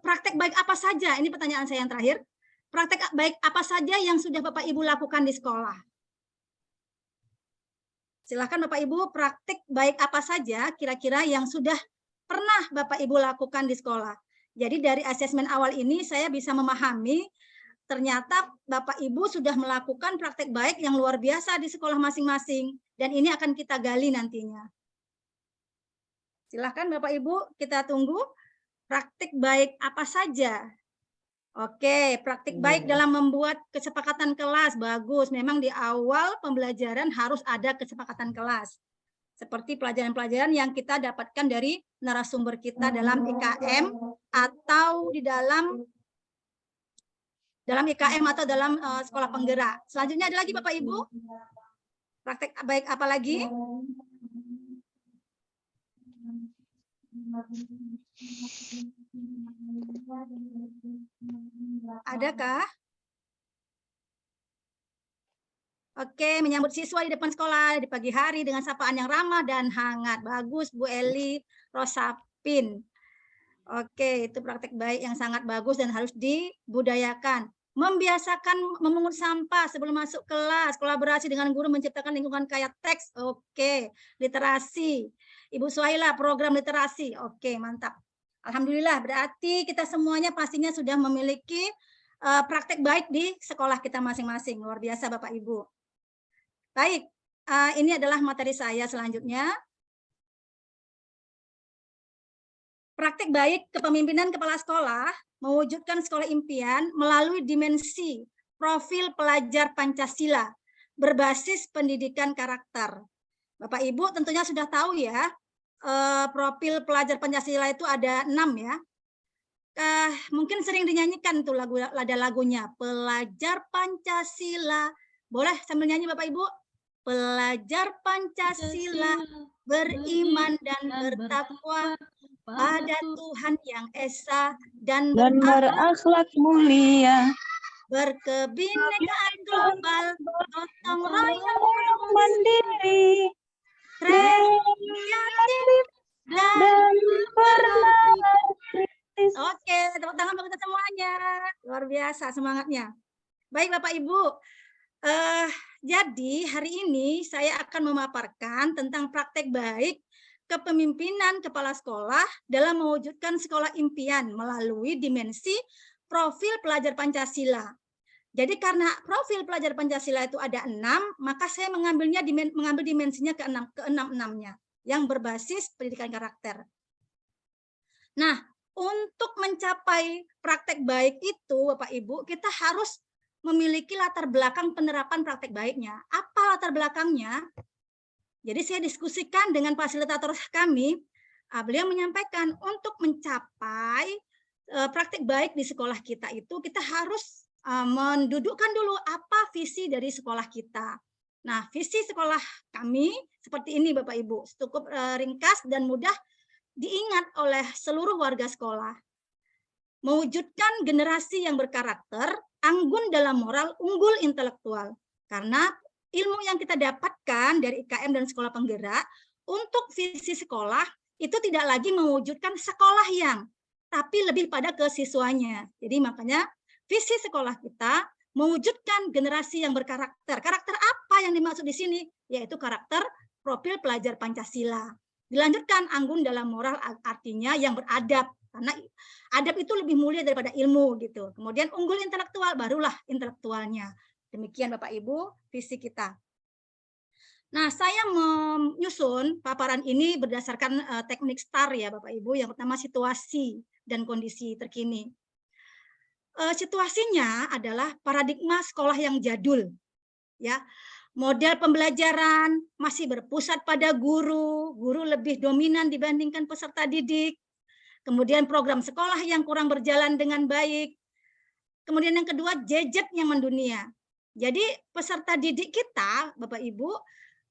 praktek baik apa saja? Ini pertanyaan saya yang terakhir. Praktek baik apa saja yang sudah Bapak Ibu lakukan di sekolah? Silakan Bapak Ibu, praktek baik apa saja kira-kira yang sudah pernah Bapak Ibu lakukan di sekolah. Jadi dari asesmen awal ini saya bisa memahami ternyata Bapak Ibu sudah melakukan praktek baik yang luar biasa di sekolah masing-masing. Dan ini akan kita gali nantinya. Silakan Bapak Ibu, kita tunggu praktek baik apa saja. Oke, praktik baik dalam membuat kesepakatan kelas, bagus. Memang di awal pembelajaran harus ada kesepakatan kelas. Seperti pelajaran-pelajaran yang kita dapatkan dari narasumber kita dalam IKM atau di dalam IKM atau dalam sekolah penggerak. Selanjutnya ada lagi Bapak Ibu? Praktek baik apa lagi? Adakah? Oke, menyambut siswa di depan sekolah di pagi hari dengan sapaan yang ramah dan hangat. Bagus, Bu Eli Rosapin. Oke, itu praktek baik yang sangat bagus dan harus dibudayakan. Membiasakan memungut sampah sebelum masuk kelas, kolaborasi dengan guru menciptakan lingkungan kaya teks. Oke, literasi. Ibu Suhaila, program literasi. Oke, mantap. Alhamdulillah, berarti kita semuanya pastinya sudah memiliki praktek baik di sekolah kita masing-masing. Luar biasa Bapak Ibu. Baik, ini adalah materi saya selanjutnya. Praktek baik kepemimpinan kepala sekolah mewujudkan sekolah impian melalui dimensi profil pelajar Pancasila berbasis pendidikan karakter. Bapak Ibu tentunya sudah tahu ya, profil pelajar Pancasila itu ada 6 ya. Mungkin sering dinyanyikan tuh ada lagunya, Pelajar Pancasila. Boleh sambil nyanyi Bapak Ibu? Pelajar Pancasila beriman dan bertakwa pada Tuhan yang Esa dan berakhlak mulia, berkebinekaan global, gotong royong mandiri, kreatif dan berlaris. Oke, tepuk tangan untuk kita semuanya. Luar biasa semangatnya. Baik Bapak Ibu, jadi hari ini saya akan memaparkan tentang praktek baik kepemimpinan kepala sekolah dalam mewujudkan sekolah impian melalui dimensi profil pelajar Pancasila. Jadi karena profil pelajar Pancasila itu ada 6, maka saya mengambil dimensinya ke 6-nya yang berbasis pendidikan karakter. Nah, untuk mencapai praktek baik itu Bapak Ibu, kita harus memiliki latar belakang penerapan praktek baiknya. Apa latar belakangnya? Jadi saya diskusikan dengan fasilitator kami, beliau menyampaikan untuk mencapai praktek baik di sekolah kita itu kita harus mendudukkan dulu apa visi dari sekolah kita. Nah, visi sekolah kami seperti ini Bapak Ibu, cukup ringkas dan mudah diingat oleh seluruh warga sekolah. Mewujudkan generasi yang berkarakter, anggun dalam moral, unggul intelektual. Karena ilmu yang kita dapatkan dari IKM dan sekolah penggerak untuk visi sekolah itu tidak lagi mewujudkan sekolah yang, tapi lebih pada ke siswanya. Jadi makanya visi sekolah kita mewujudkan generasi yang berkarakter. Karakter apa yang dimaksud di sini? Yaitu karakter profil pelajar Pancasila. Dilanjutkan anggun dalam moral, artinya yang beradab. Karena adab itu lebih mulia daripada ilmu gitu. Kemudian unggul intelektual, barulah intelektualnya. Demikian Bapak Ibu visi kita. Nah, saya menyusun paparan ini berdasarkan teknik STAR ya Bapak Ibu. Yang pertama situasi dan kondisi terkini. Situasinya adalah paradigma sekolah yang jadul. Ya, model pembelajaran masih berpusat pada guru lebih dominan dibandingkan peserta didik. Kemudian program sekolah yang kurang berjalan dengan baik. Kemudian yang kedua, gadget yang mendunia. Jadi peserta didik kita, Bapak Ibu,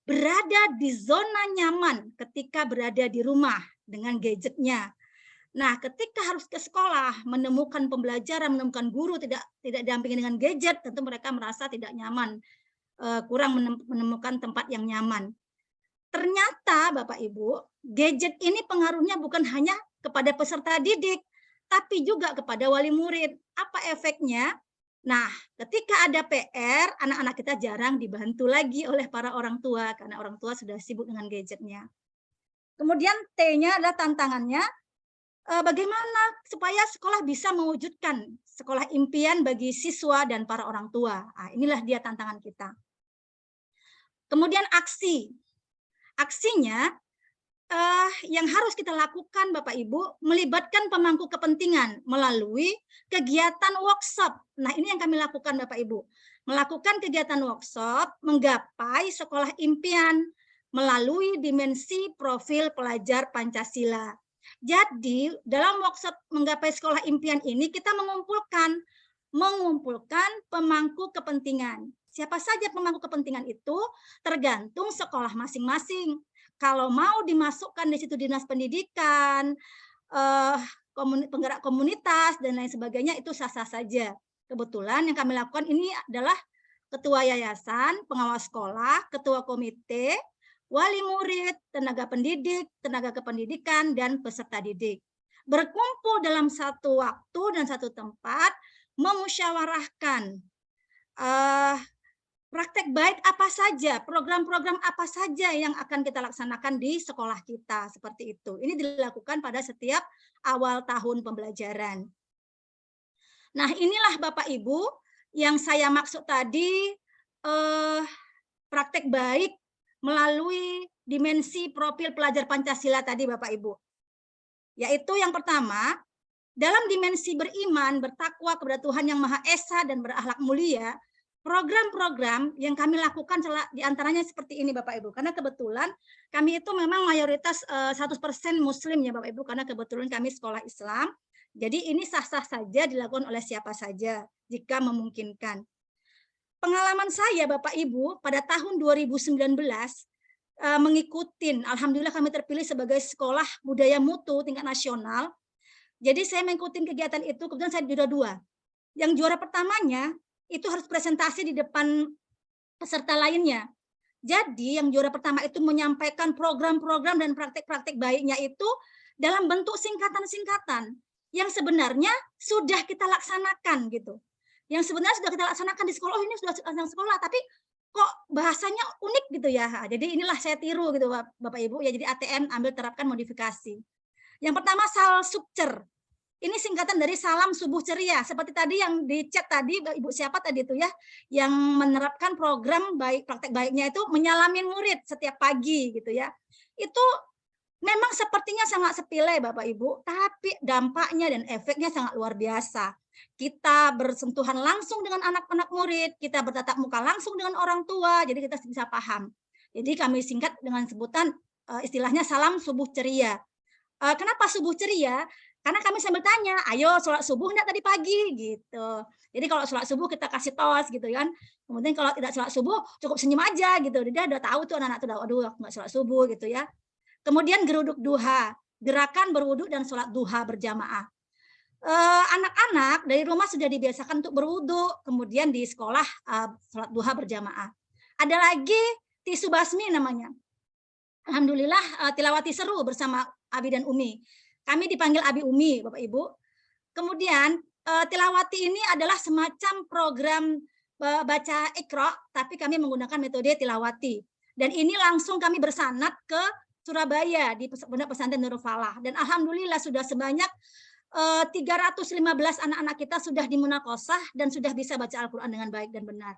berada di zona nyaman ketika berada di rumah dengan gadgetnya. Nah, ketika harus ke sekolah, menemukan pembelajaran, menemukan guru, tidak didampingi dengan gadget, tentu mereka merasa tidak nyaman, kurang menemukan tempat yang nyaman. Ternyata Bapak Ibu, gadget ini pengaruhnya bukan hanya kepada peserta didik, tapi juga kepada wali murid. Apa efeknya? Nah, ketika ada PR, anak-anak kita jarang dibantu lagi oleh para orang tua, karena orang tua sudah sibuk dengan gadgetnya. Kemudian T-nya adalah tantangannya, bagaimana supaya sekolah bisa mewujudkan sekolah impian bagi siswa dan para orang tua. Nah, inilah dia tantangan kita. Kemudian aksi. Aksinya yang harus kita lakukan Bapak Ibu, melibatkan pemangku kepentingan melalui kegiatan workshop. Nah, ini yang kami lakukan Bapak Ibu. Melakukan kegiatan workshop, menggapai sekolah impian melalui dimensi profil pelajar Pancasila. Jadi, dalam workshop menggapai sekolah impian ini kita mengumpulkan pemangku kepentingan. Siapa saja pemangku kepentingan itu tergantung sekolah masing-masing. Kalau mau dimasukkan di situ dinas pendidikan, penggerak komunitas dan lain sebagainya itu sah-sah saja. Kebetulan yang kami lakukan ini adalah ketua yayasan, pengawas sekolah, ketua komite, wali murid, tenaga pendidik, tenaga kependidikan, dan peserta didik. Berkumpul dalam satu waktu dan satu tempat, memusyawarahkan praktek baik apa saja, program-program apa saja yang akan kita laksanakan di sekolah kita, seperti itu. Ini dilakukan pada setiap awal tahun pembelajaran. Nah, inilah Bapak Ibu yang saya maksud tadi, praktek baik melalui dimensi profil pelajar Pancasila tadi Bapak Ibu. Yaitu yang pertama, dalam dimensi beriman, bertakwa kepada Tuhan Yang Maha Esa dan berakhlak mulia, program-program yang kami lakukan diantaranya seperti ini Bapak Ibu. Karena kebetulan kami itu memang mayoritas 100% Muslim ya Bapak Ibu, karena kebetulan kami sekolah Islam. Jadi ini sah-sah saja dilakukan oleh siapa saja jika memungkinkan. Pengalaman saya Bapak Ibu pada tahun 2019 mengikuti, alhamdulillah kami terpilih sebagai sekolah budaya mutu tingkat nasional. Jadi saya mengikuti kegiatan itu, kebetulan saya juara 2. Yang juara pertamanya itu harus presentasi di depan peserta lainnya. Jadi yang juara pertama itu menyampaikan program-program dan praktik-praktik baiknya itu dalam bentuk singkatan-singkatan yang sebenarnya sudah kita laksanakan gitu. Yang sebenarnya sudah kita laksanakan di sekolah, ini sudah sekolah, tapi kok bahasanya unik gitu ya. Jadi inilah saya tiru gitu Bapak Ibu ya. Jadi ATM ambil terapkan modifikasi. Yang pertama Sal Sukcer. Ini singkatan dari salam subuh ceria. Seperti tadi yang di chat tadi, Ibu siapa tadi itu ya, yang menerapkan program baik praktek baiknya itu menyalamin murid setiap pagi gitu ya. Itu memang sepertinya sangat sepele Bapak Ibu, tapi dampaknya dan efeknya sangat luar biasa. Kita bersentuhan langsung dengan anak-anak murid, kita bertatap muka langsung dengan orang tua, jadi kita bisa paham. Jadi kami singkat dengan sebutan istilahnya salam subuh ceria. Kenapa subuh ceria? Karena kami sambil tanya, ayo sholat subuh enggak tadi pagi gitu. Jadi kalau sholat subuh kita kasih tos gitu kan. Kemudian kalau tidak sholat subuh cukup senyum aja gitu. Dia udah tahu tuh anak-anak tuh, aduh enggak sholat subuh gitu ya. Kemudian geruduk duha, gerakan berwudhu dan sholat duha berjamaah. Anak-anak dari rumah sudah dibiasakan untuk berwudhu, kemudian di sekolah sholat duha berjamaah. Ada lagi tisu basmi namanya. Alhamdulillah tilawati seru bersama Abi dan Umi. Kami dipanggil Abi Umi, Bapak Ibu. Kemudian tilawati ini adalah semacam program baca Iqra, tapi kami menggunakan metode tilawati. Dan ini langsung kami bersanad ke Surabaya di Pondok Pesantren Nurul Falah. Dan alhamdulillah sudah sebanyak 315 anak-anak kita sudah dimunakosah dan sudah bisa baca Al-Quran dengan baik dan benar.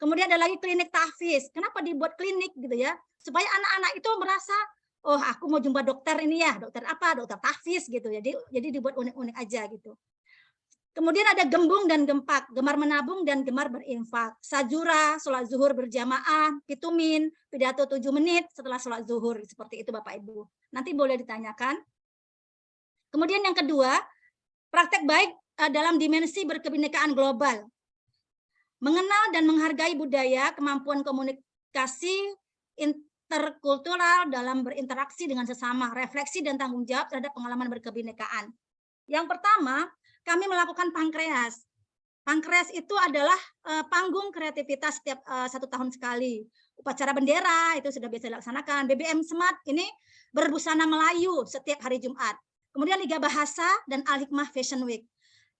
Kemudian ada lagi klinik tahfiz. Kenapa dibuat klinik gitu ya? Supaya anak-anak itu merasa, oh aku mau jumpa dokter ini ya, dokter apa, dokter tahfiz gitu. Jadi dibuat unik-unik aja gitu. Kemudian ada gembung dan gempak, gemar menabung dan gemar berinfak. Sajura, sholat zuhur berjamaah, pitumin, pidato 7 menit setelah sholat zuhur. Seperti itu Bapak Ibu. Nanti boleh ditanyakan. Kemudian yang kedua, praktek baik dalam dimensi berkebinekaan global. Mengenal dan menghargai budaya, kemampuan komunikasi interkultural dalam berinteraksi dengan sesama, refleksi dan tanggung jawab terhadap pengalaman berkebinekaan. Yang pertama, kami melakukan pankreas. Pankreas itu adalah panggung kreativitas setiap 1 tahun sekali. Upacara bendera itu sudah biasa dilaksanakan. BBM Smart ini berbusana Melayu setiap hari Jumat. Kemudian Liga Bahasa dan Al-Hikmah Fashion Week.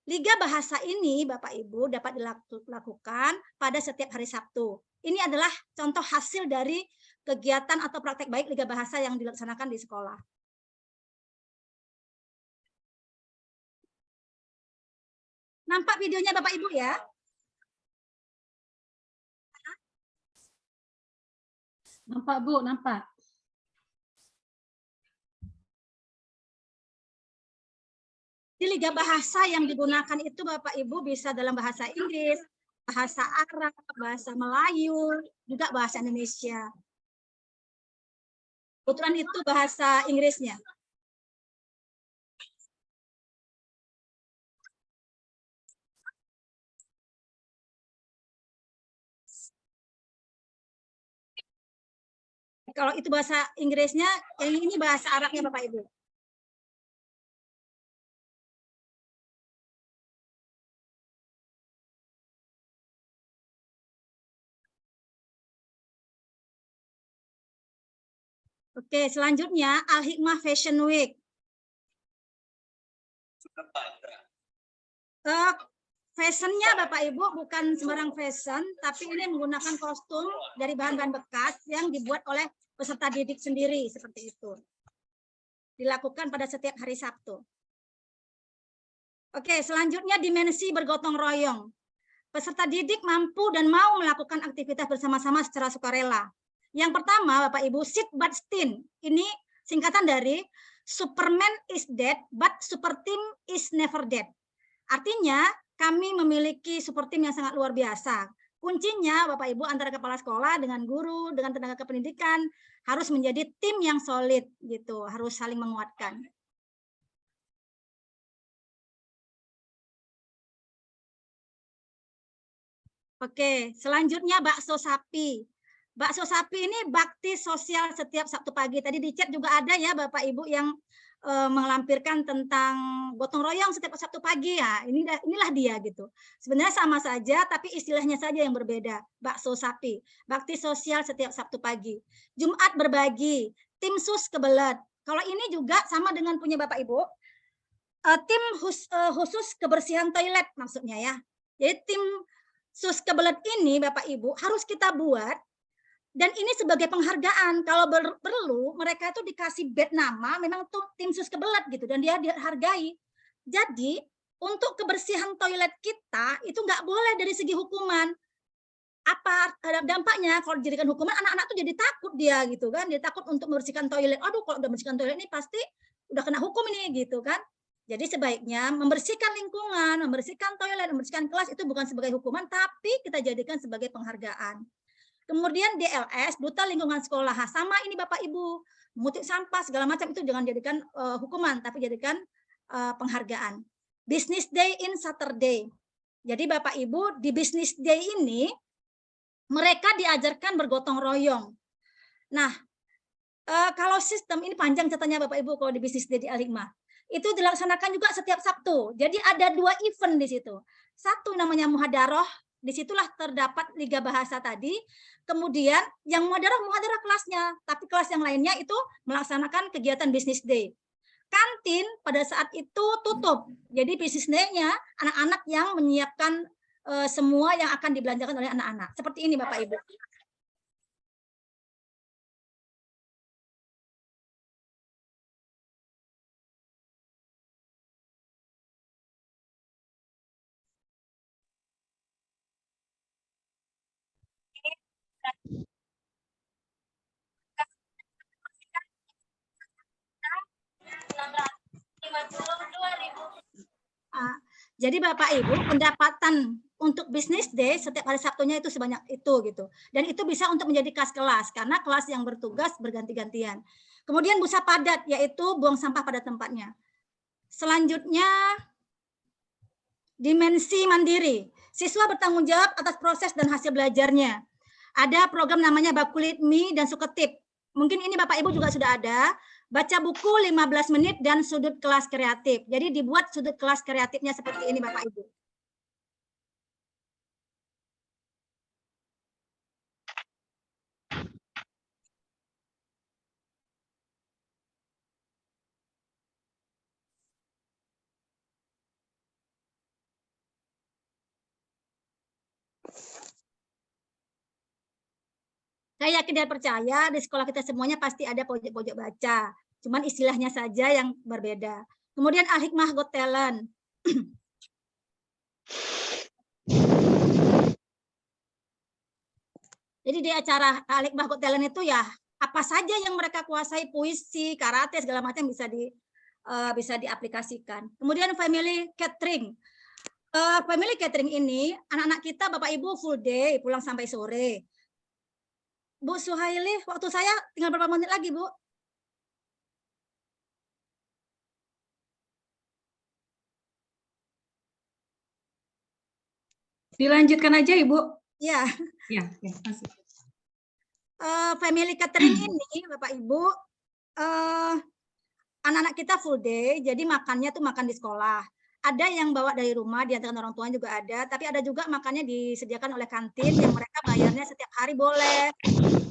Liga Bahasa ini Bapak Ibu dapat dilakukan pada setiap hari Sabtu. Ini adalah contoh hasil dari kegiatan atau praktek baik Liga Bahasa yang dilaksanakan di sekolah. Nampak videonya Bapak Ibu ya? Nampak Bu, nampak. Di Liga Bahasa yang digunakan itu Bapak Ibu bisa dalam bahasa Inggris, bahasa Arab, bahasa Melayu, juga bahasa Indonesia. Kebetulan itu bahasa Inggrisnya. Kalau itu bahasa Inggrisnya, yang ini bahasa Arabnya Bapak Ibu. Oke, selanjutnya Al-Hikmah Fashion Week. Fashionnya Bapak Ibu bukan sembarang fashion, tapi ini menggunakan kostum dari bahan-bahan bekas yang dibuat oleh peserta didik sendiri, seperti itu. Dilakukan pada setiap hari Sabtu. Oke, selanjutnya dimensi bergotong royong. Peserta didik mampu dan mau melakukan aktivitas bersama-sama secara sukarela. Yang pertama, Bapak Ibu, sit but stint. Ini singkatan dari Superman is dead, but super team is never dead. Artinya, kami memiliki super team yang sangat luar biasa. Kuncinya, Bapak Ibu, antara kepala sekolah dengan guru, dengan tenaga kependidikan, harus menjadi tim yang solid, gitu. Harus saling menguatkan. Oke, selanjutnya bakso sapi. Bakso sapi ini bakti sosial setiap Sabtu pagi. Tadi di chat juga ada ya Bapak Ibu yang melampirkan tentang gotong royong setiap Sabtu pagi ya. Inilah dia gitu. Sebenarnya sama saja tapi istilahnya saja yang berbeda. Bakso sapi, bakti sosial setiap Sabtu pagi. Jumat berbagi, tim sus kebelet. Kalau ini juga sama dengan punya Bapak Ibu. Tim khusus kebersihan toilet maksudnya ya. Jadi tim sus kebelet ini Bapak Ibu harus kita buat. Dan ini sebagai penghargaan, kalau perlu mereka itu dikasih bed nama, memang tuh tim sus kebelet gitu, dan dia dihargai. Jadi untuk kebersihan toilet kita itu nggak boleh dari segi hukuman. Apa dampaknya kalau dijadikan hukuman, anak-anak tuh jadi takut dia gitu kan, dia takut untuk membersihkan toilet. Aduh, kalau udah membersihkan toilet ini pasti udah kena hukum ini gitu kan. Jadi sebaiknya membersihkan lingkungan, membersihkan toilet, membersihkan kelas itu bukan sebagai hukuman, tapi kita jadikan sebagai penghargaan. Kemudian DLS, Duta Lingkungan Sekolah, sama ini Bapak Ibu, mengutik sampah segala macam itu jangan jadikan hukuman, tapi jadikan penghargaan. Business Day in Saturday. Jadi Bapak Ibu di Business Day ini mereka diajarkan bergotong royong. Nah, kalau sistem ini panjang ceritanya Bapak Ibu kalau di Business Day di Al-Hikmah. Itu dilaksanakan juga setiap Sabtu. Jadi ada 2 event di situ. Satu namanya Muhadaroh, disitulah terdapat Liga Bahasa tadi. Kemudian yang muhadaroh kelasnya, tapi kelas yang lainnya itu melaksanakan kegiatan Business Day. Kantin pada saat itu tutup. Jadi Business Day-nya anak-anak yang menyiapkan semua yang akan dibelanjakan oleh anak-anak. Seperti ini Bapak Ibu. Jadi Bapak Ibu, pendapatan untuk Business Day setiap hari Sabtunya itu sebanyak itu gitu. Dan itu bisa untuk menjadi kas kelas karena kelas yang bertugas berganti-gantian. Kemudian busa padat yaitu buang sampah pada tempatnya. Selanjutnya dimensi mandiri. Siswa bertanggung jawab atas proses dan hasil belajarnya. Ada program namanya Bakulit Mi dan Suketip. mungkin ini Bapak Ibu juga sudah ada, baca buku 15 menit dan sudut kelas kreatif. Jadi dibuat sudut kelas kreatifnya seperti ini Bapak Ibu. Saya yakin dan percaya di sekolah kita semuanya pasti ada pojok-pojok baca. Cuman istilahnya saja yang berbeda. Kemudian Al-Hikmah Got Talent. Jadi di acara Al-Hikmah Got Talent itu ya apa saja yang mereka kuasai, puisi, karate, segala macam bisa diaplikasikan. Kemudian Family Catering. Family Catering ini anak-anak kita Bapak Ibu full day, pulang sampai sore. Bu Suhaili, waktu saya tinggal berapa menit lagi, Bu? Dilanjutkan aja, Ibu. Ya. Ya, masih. Family catering ini, Bapak Ibu, anak-anak kita full day, jadi makannya tuh makan di sekolah. Ada yang bawa dari rumah, diantarkan orang tua juga ada, tapi ada juga makannya disediakan oleh kantin yang mereka bayarnya setiap hari boleh,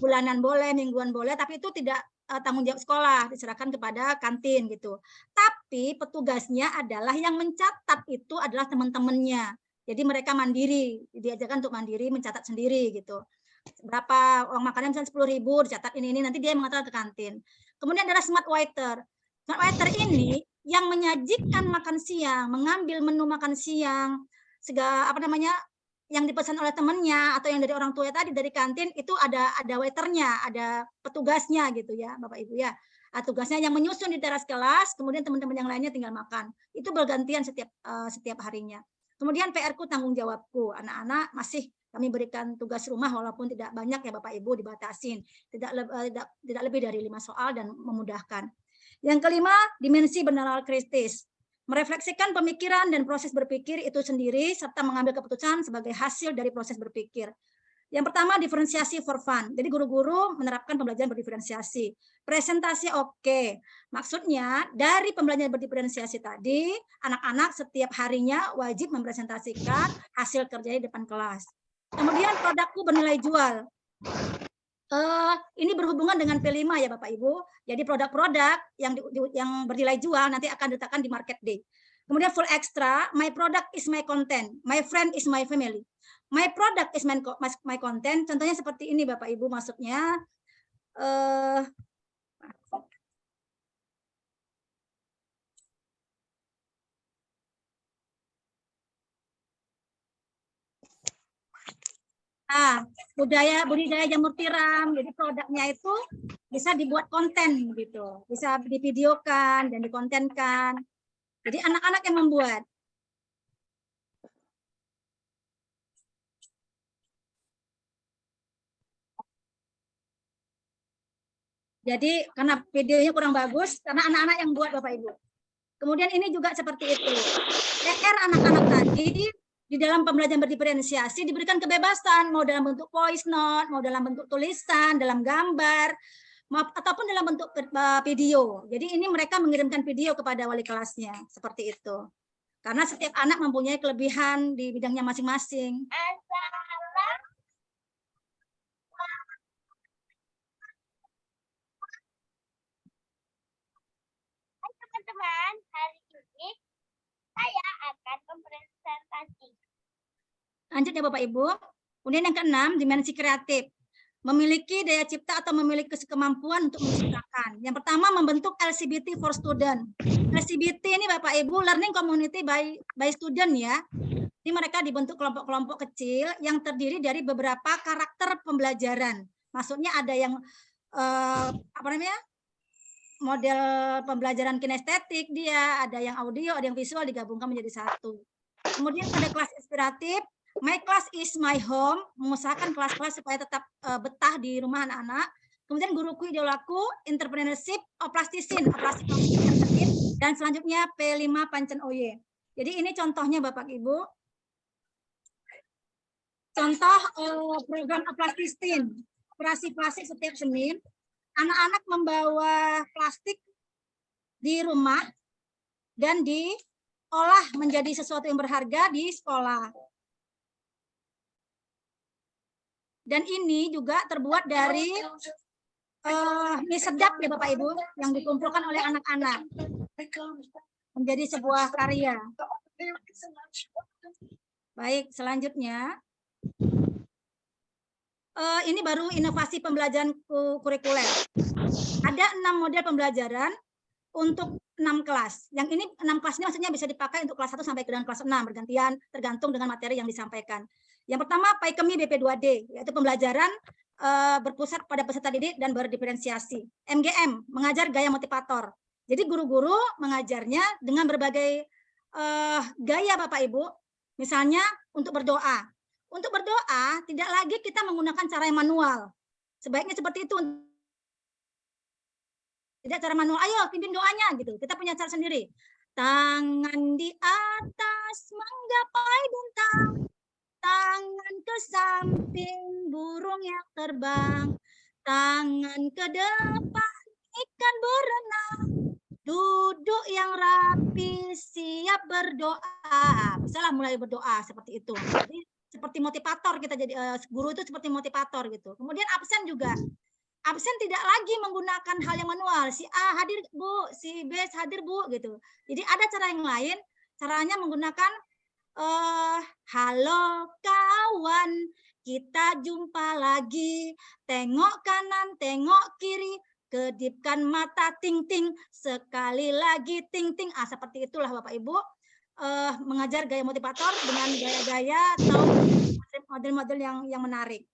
bulanan boleh, mingguan boleh, tapi itu tidak tanggung jawab sekolah, diserahkan kepada kantin gitu. Tapi petugasnya adalah yang mencatat itu adalah teman-temannya. Jadi mereka mandiri, diajarkan untuk mandiri, mencatat sendiri gitu. Berapa uang makannya misalnya 10.000, dicatat ini, nanti dia mengatakan ke kantin. Kemudian ada smart waiter. Smart waiter ini yang menyajikan makan siang, mengambil menu makan siang, segala yang dipesan oleh temannya atau yang dari orang tua tadi dari kantin itu ada waiternya, ada petugasnya gitu ya, Bapak Ibu ya. Tugasnya yang menyusun di teras kelas, kemudian teman-teman yang lainnya tinggal makan. Itu bergantian setiap harinya. Kemudian PR-ku tanggung jawabku, anak-anak masih kami berikan tugas rumah walaupun tidak banyak ya Bapak Ibu, dibatasin, tidak lebih dari 5 soal dan memudahkan. Yang kelima, dimensi benaral kritis. Merefleksikan pemikiran dan proses berpikir itu sendiri serta mengambil keputusan sebagai hasil dari proses berpikir. Yang pertama, diferensiasi for fun. Jadi guru-guru menerapkan pembelajaran berdiferensiasi. Presentasi oke. Maksudnya dari pembelajaran berdiferensiasi tadi, anak-anak setiap harinya wajib mempresentasikan hasil kerjanya di depan kelas. Kemudian produkku bernilai jual. Ini berhubungan dengan P5 ya Bapak Ibu. Jadi produk-produk yang bernilai jual nanti akan diletakkan di market day. Kemudian full extra, my product is my content, my friend is my family. My product is my content. Contohnya seperti ini Bapak Ibu, maksudnya budidaya jamur tiram. Jadi produknya itu bisa dibuat konten gitu, bisa divideokan dan dikontenkan. Jadi anak-anak yang membuat. Jadi karena videonya kurang bagus, karena anak-anak yang buat Bapak Ibu. Kemudian ini juga seperti itu. PR anak-anak tadi di dalam pembelajaran berdiferensiasi diberikan kebebasan, mau dalam bentuk voice note, mau dalam bentuk tulisan, dalam gambar, ataupun dalam bentuk video. Jadi ini mereka mengirimkan video kepada wali kelasnya, seperti itu. Karena setiap anak mempunyai kelebihan di bidangnya masing-masing. Teman-teman, hari ini saya akan mempresentasi. Lanjut ya Bapak Ibu. Kemudian yang keenam, dimensi kreatif. Memiliki daya cipta atau memiliki kemampuan untuk menciptakan. Yang pertama, membentuk LCBT for student. LCBT ini Bapak Ibu, learning community by student ya. Ini mereka dibentuk kelompok-kelompok kecil yang terdiri dari beberapa karakter pembelajaran. Maksudnya ada yang model pembelajaran kinestetik dia, ada yang audio, ada yang visual, digabungkan menjadi satu. Kemudian ada kelas inspiratif. My class is my home, mengusahakan kelas-kelas supaya tetap betah di rumah anak-anak. Kemudian guruku idolaku, entrepreneurship, plasticin, dan selanjutnya P5 Pancen Oye. Jadi ini contohnya Bapak Ibu. Contoh program plasticin, operasi plastik setiap Senin. anak-anak membawa plastik di rumah dan diolah menjadi sesuatu yang berharga di sekolah. Dan ini juga terbuat dari mie sedap ya Bapak Ibu yang dikumpulkan oleh anak-anak menjadi sebuah karya. Baik, selanjutnya ini baru inovasi pembelajaran kurikuler. Ada 6 model pembelajaran untuk 6 kelas. Yang ini 6 kelas ini maksudnya bisa dipakai untuk kelas 1 sampai ke kelas 6 bergantian tergantung dengan materi yang disampaikan. Yang pertama PAIKEMI BP2D yaitu pembelajaran berpusat pada peserta didik dan berdiferensiasi. MGM mengajar gaya motivator. Jadi guru-guru mengajarnya dengan berbagai gaya Bapak Ibu. Misalnya untuk berdoa. Untuk berdoa tidak lagi kita menggunakan cara yang manual. Sebaiknya seperti itu. Tidak cara manual, ayo pimpin doanya gitu. Kita punya cara sendiri. Tangan di atas menggapai bintang. Tangan ke samping burung yang terbang. Tangan ke depan ikan berenang. Duduk yang rapi siap berdoa. Misalnya mulai berdoa seperti itu. Jadi seperti motivator kita jadi guru itu seperti motivator gitu. Kemudian absen juga. Absen tidak lagi menggunakan hal yang manual. Si A hadir Bu, si B hadir Bu gitu. Jadi ada cara yang lain, caranya menggunakan halo kawan, kita jumpa lagi. Tengok kanan, tengok kiri, kedipkan mata ting ting, sekali lagi ting ting. Seperti itulah Bapak Ibu mengajar gaya motivator dengan gaya-gaya atau model-model yang menarik.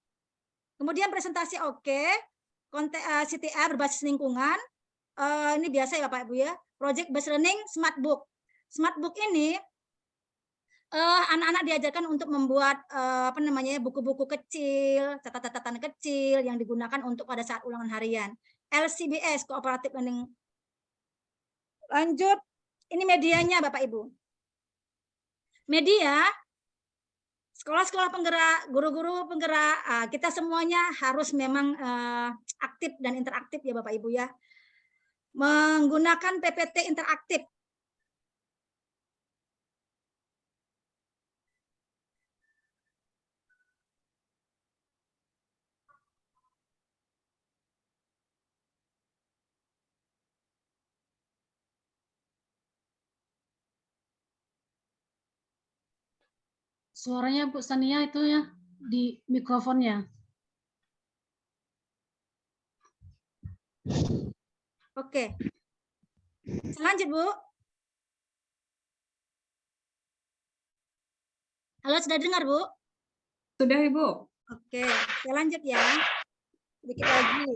Kemudian presentasi oke. CTR berbasis lingkungan, ini biasa ya Bapak Ibu ya, project based learning smart book. Smart book ini anak-anak diajarkan untuk membuat buku-buku kecil, catatan kecil yang digunakan untuk pada saat ulangan harian. LCBS Cooperative Learning. Lanjut, ini medianya Bapak Ibu. Media sekolah-sekolah penggerak, guru-guru penggerak, kita semuanya harus memang aktif dan interaktif ya Bapak Ibu ya. Menggunakan PPT interaktif. Suaranya Bu Sania itu ya di mikrofonnya. Oke. Lanjut Bu. Halo, sudah dengar Bu? Sudah Ibu. Oke, saya lanjut ya. Sedikit lagi.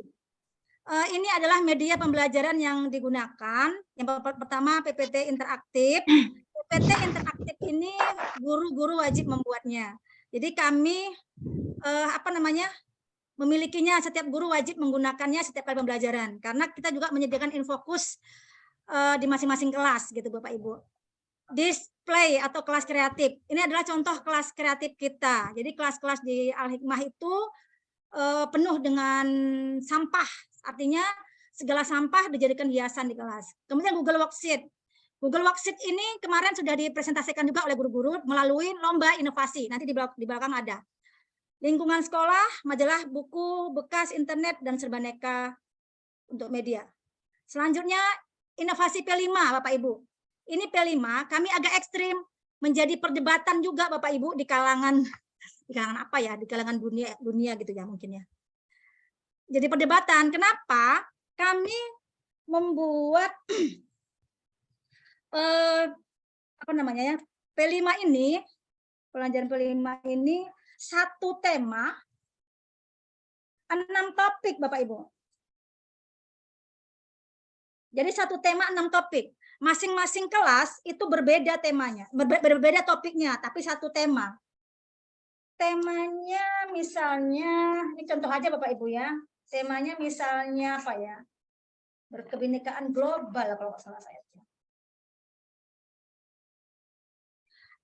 Ini adalah media pembelajaran yang digunakan. Yang pertama PPT interaktif. PPT interaktif ini guru-guru wajib membuatnya. Jadi kami memilikinya, setiap guru wajib menggunakannya setiap kali pembelajaran karena kita juga menyediakan infokus di masing-masing kelas gitu Bapak Ibu. Display atau kelas kreatif. Ini adalah contoh kelas kreatif kita. Jadi kelas-kelas di Al-Hikmah itu penuh dengan sampah. Artinya segala sampah dijadikan hiasan di kelas. Kemudian Google Worksheet. Google Worksheet ini kemarin sudah dipresentasikan juga oleh guru-guru melalui lomba inovasi. Nanti di belakang ada. Lingkungan sekolah, majalah, buku, bekas, internet, dan serbaneka untuk media. Selanjutnya, inovasi P5, Bapak Ibu. Ini P5, kami agak ekstrim, menjadi perdebatan juga Bapak Ibu di kalangan apa ya, di kalangan dunia gitu ya mungkin ya. Jadi perdebatan, kenapa kami membuat P5 ini, pelajaran P5 ini satu tema, 6 topik Bapak Ibu. Jadi satu tema 6 topik. Masing-masing kelas itu berbeda temanya, berbeda topiknya, tapi satu tema. Temanya misalnya, ini contoh aja Bapak Ibu ya. Temanya misalnya apa ya? Berkebinekaan global kalau nggak salah saya.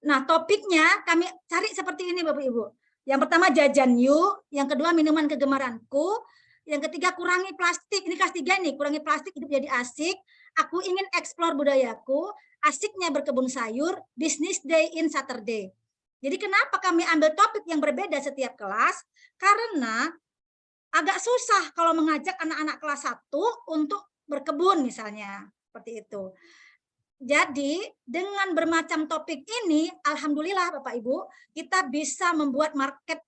Nah, topiknya kami cari seperti ini Bapak Ibu. Yang pertama jajan yuk, yang kedua minuman kegemaranku, Yang ketiga, kurangi plastik. Ini kelas 3 nih, kurangi plastik, hidup jadi asik. Aku ingin eksplor budayaku, asiknya berkebun sayur, business day in Saturday. Jadi kenapa kami ambil topik yang berbeda setiap kelas? Karena agak susah kalau mengajak anak-anak kelas 1 untuk berkebun misalnya, seperti itu. Jadi dengan bermacam topik ini, alhamdulillah Bapak Ibu, kita bisa membuat market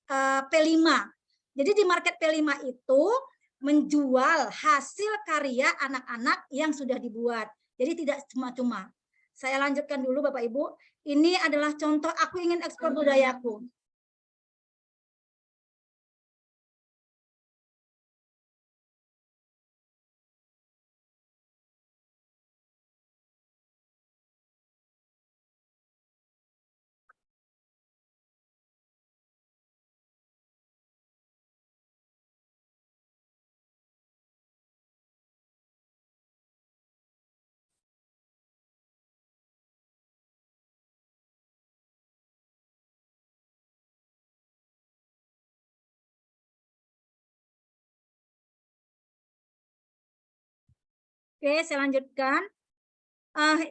P5. Jadi di market P5 itu menjual hasil karya anak-anak yang sudah dibuat. Jadi tidak cuma-cuma. Saya lanjutkan dulu Bapak Ibu. Ini adalah contoh aku ingin ekspor budayaku. Oke, saya lanjutkan.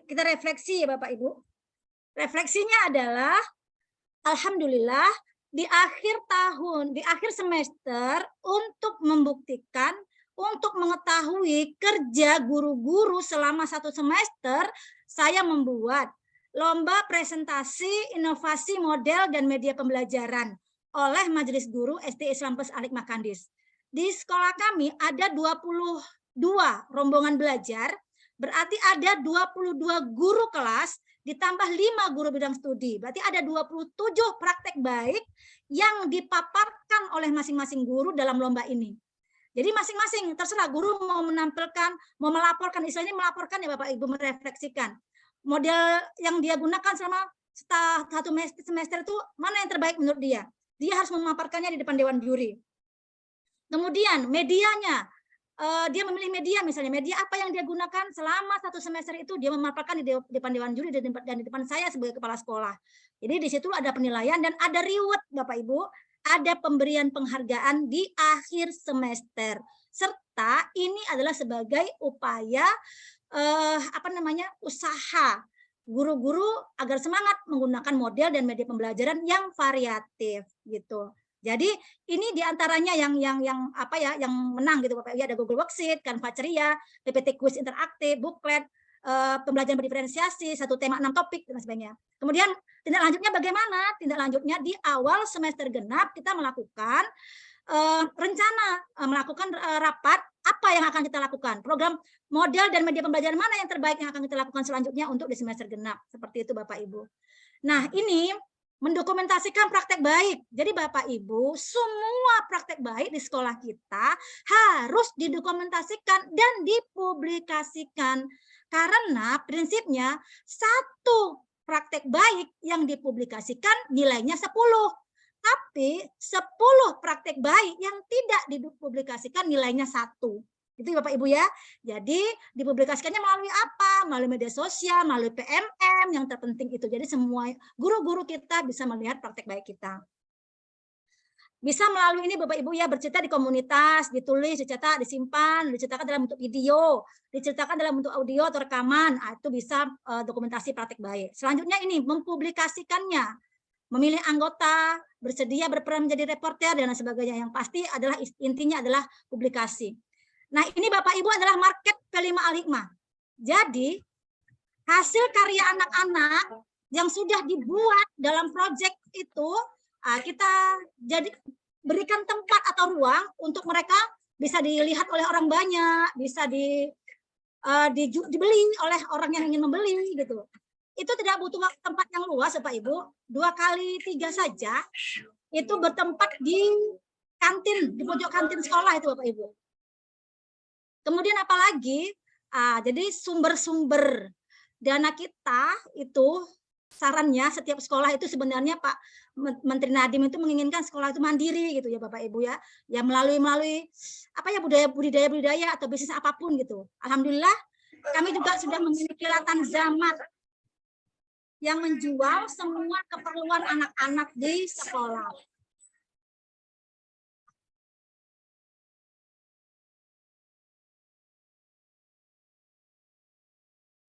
Kita refleksi ya Bapak Ibu. Refleksinya adalah, alhamdulillah di akhir tahun, di akhir semester, untuk membuktikan, untuk mengetahui kerja guru-guru selama 1 semester, saya membuat lomba presentasi inovasi model dan media pembelajaran oleh Majelis Guru SD Islam Plus Alik Makandis. Di sekolah kami ada 22 rombongan belajar, berarti ada 22 guru kelas ditambah 5 guru bidang studi. Berarti ada 27 praktek baik yang dipaparkan oleh masing-masing guru dalam lomba ini. Jadi masing-masing terserah guru mau menampilkan, mau melaporkan, istilahnya melaporkan ya Bapak Ibu, merefleksikan. Model yang dia gunakan selama 1 semester itu mana yang terbaik menurut dia. Dia harus memaparkannya di depan dewan juri. Kemudian medianya, dia memilih media, misalnya media apa yang dia gunakan selama 1 semester itu, dia memaparkan di depan dewan juri dan di depan saya sebagai kepala sekolah. Jadi di situ ada penilaian dan ada reward Bapak Ibu, ada pemberian penghargaan di akhir semester. Serta ini adalah sebagai upaya usaha guru-guru agar semangat menggunakan model dan media pembelajaran yang variatif gitu. Jadi ini diantaranya yang menang gitu Bapak. Ya, ada Google Worksheet, Canva Ceria, PPT Quiz interaktif, booklet, pembelajaran berdiferensiasi, 1 tema 6 topik dan sebagainya. Kemudian tindak lanjutnya bagaimana? Tindak lanjutnya di awal semester genap kita melakukan rencana, melakukan rapat apa yang akan kita lakukan, program model dan media pembelajaran mana yang terbaik yang akan kita lakukan selanjutnya untuk di semester genap. Seperti itu Bapak Ibu. Nah ini mendokumentasikan praktek baik. Jadi Bapak Ibu, semua praktek baik di sekolah kita harus didokumentasikan dan dipublikasikan. Karena prinsipnya 1 praktek baik yang dipublikasikan nilainya 10. Tapi 10 praktek baik yang tidak dipublikasikan nilainya 1. Itu Bapak Ibu ya. Jadi dipublikasikannya melalui apa? Melalui media sosial, melalui PMM, yang terpenting itu. Jadi semua guru-guru kita bisa melihat praktek baik kita. Bisa melalui ini Bapak Ibu ya, bercerita di komunitas, ditulis, dicetak, disimpan, diceritakan dalam bentuk video, diceritakan dalam bentuk audio atau rekaman. Itu bisa dokumentasi praktek baik. Selanjutnya ini mempublikasikannya. Memilih anggota, bersedia berperan menjadi reporter dan sebagainya. Yang pasti adalah intinya adalah publikasi. Nah, ini Bapak Ibu adalah market P5 Al-Hikmah. Jadi, hasil karya anak-anak yang sudah dibuat dalam proyek itu, kita jadi berikan tempat atau ruang untuk mereka bisa dilihat oleh orang banyak, bisa dibeli oleh orang yang ingin membeli gitu. Itu tidak butuh tempat yang luas Bapak Ibu, 2 kali 3 saja, itu bertempat di kantin, di pojok kantin sekolah itu Bapak Ibu. Kemudian apalagi, jadi sumber-sumber dana kita itu sarannya setiap sekolah itu sebenarnya Pak Menteri Nadiem itu menginginkan sekolah itu mandiri gitu ya Bapak Ibu ya, ya melalui budidaya atau bisnis apapun gitu. Alhamdulillah kami juga sudah memiliki Latan Zamat yang menjual semua keperluan anak-anak di sekolah.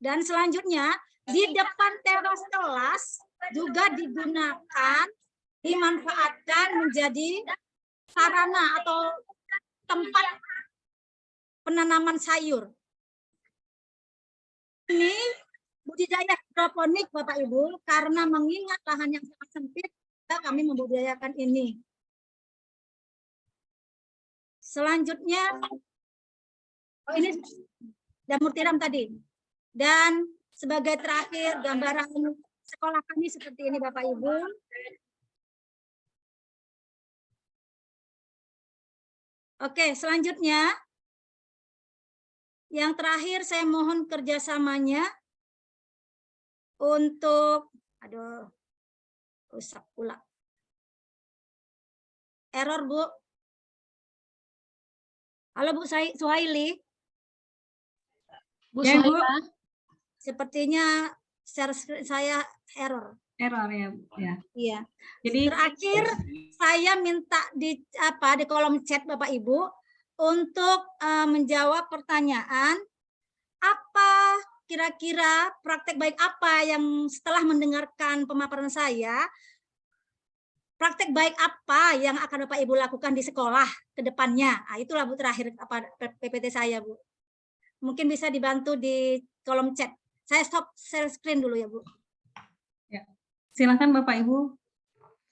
Dan selanjutnya di depan teras kelas juga digunakan, dimanfaatkan menjadi sarana atau tempat penanaman sayur. Ini budidaya hidroponik Bapak Ibu, karena mengingat lahan yang sangat sempit, kami membudidayakan ini. Selanjutnya, ini jamur tiram tadi. Dan sebagai terakhir gambaran sekolah kami seperti ini Bapak Ibu. Oke, selanjutnya yang terakhir saya mohon kerjasamanya untuk, rusak pula. Error Bu. Halo Bu Suhaili. Bu Ya, Bu. Suhaila. Sepertinya share screen saya error. Error ya, Bu. Ya. Iya. Jadi Terakhir saya minta di kolom chat Bapak Ibu untuk menjawab pertanyaan apa kira-kira praktek baik apa yang setelah mendengarkan pemaparan saya, praktek baik apa yang akan Bapak Ibu lakukan di sekolah ke depannya. Nah, itulah Bu terakhir PPT saya, Bu. Mungkin bisa dibantu di kolom chat. Saya stop share screen dulu ya, Bu. ya. Silakan Bapak Ibu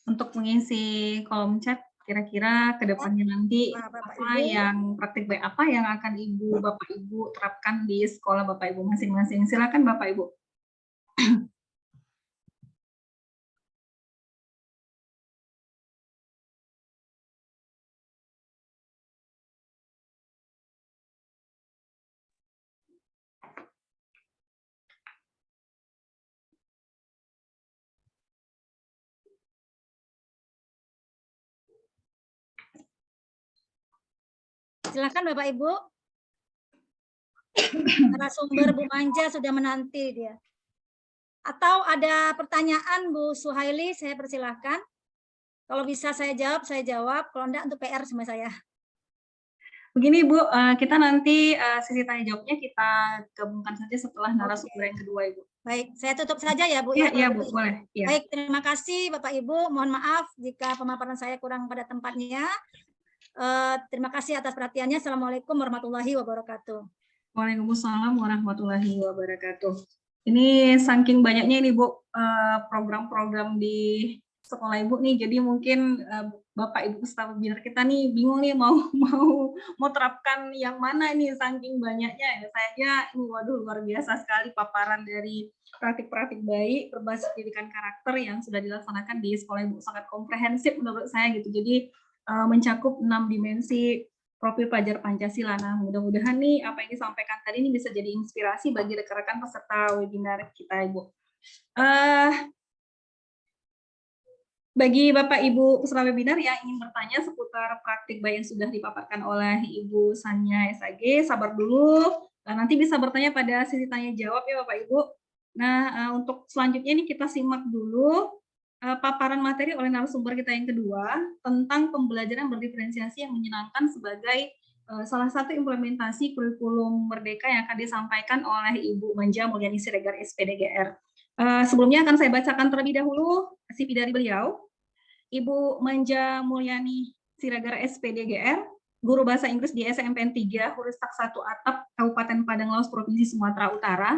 untuk mengisi kolom chat kira-kira ke depannya nanti yang praktik baik apa yang akan Bapak Ibu terapkan di sekolah Bapak Ibu masing-masing. Silakan Bapak Ibu. Silakan Bapak Ibu. Narasumber Bu Manja sudah menanti dia. Atau ada pertanyaan Bu Suhaili, saya persilahkan. Kalau bisa saya jawab, saya jawab. Kalau enggak, untuk PR sama saya. Begini Bu, kita nanti sesi tanya jawabnya kita gabungkan saja setelah narasumber yang kedua Ibu. Baik, saya tutup saja ya Bu. Iya Bu, boleh. Ya. Baik, terima kasih Bapak Ibu. Mohon maaf jika pemaparan saya kurang pada tempatnya. Terima kasih atas perhatiannya. Assalamualaikum warahmatullahi wabarakatuh. Waalaikumsalam warahmatullahi wabarakatuh. Ini saking banyaknya ini Bu program-program di sekolah Ibu nih, jadi mungkin Bapak Ibu peserta webinar kita nih bingung nih mau terapkan yang mana nih saking banyaknya. Saya ini waduh luar biasa sekali paparan dari praktik-praktik baik berbasis pendidikan karakter yang sudah dilaksanakan di sekolah Ibu, sangat komprehensif menurut saya gitu. Jadi mencakup 6 dimensi profil pelajar Pancasila. Nah, mudah-mudahan nih apa yang disampaikan tadi ini bisa jadi inspirasi bagi rekan-rekan peserta webinar kita, Ibu. Bagi Bapak Ibu peserta webinar yang ingin bertanya seputar praktik baik yang sudah dipaparkan oleh Ibu Sanya SAG, sabar dulu. Nanti bisa bertanya pada sesi tanya jawab ya Bapak Ibu. Nah, untuk selanjutnya ini kita simak dulu paparan materi oleh narasumber kita yang kedua tentang pembelajaran berdiferensiasi yang menyenangkan sebagai salah satu implementasi kurikulum Merdeka yang akan disampaikan oleh Ibu Manja Mulyani Siregar SPDGR. Sebelumnya akan saya bacakan terlebih dahulu CV dari beliau. Ibu Manja Mulyani Siregar SPDGR, guru bahasa Inggris di SMPN 3 Huristak 1 Atap, Kabupaten Padang Laos, Provinsi Sumatera Utara,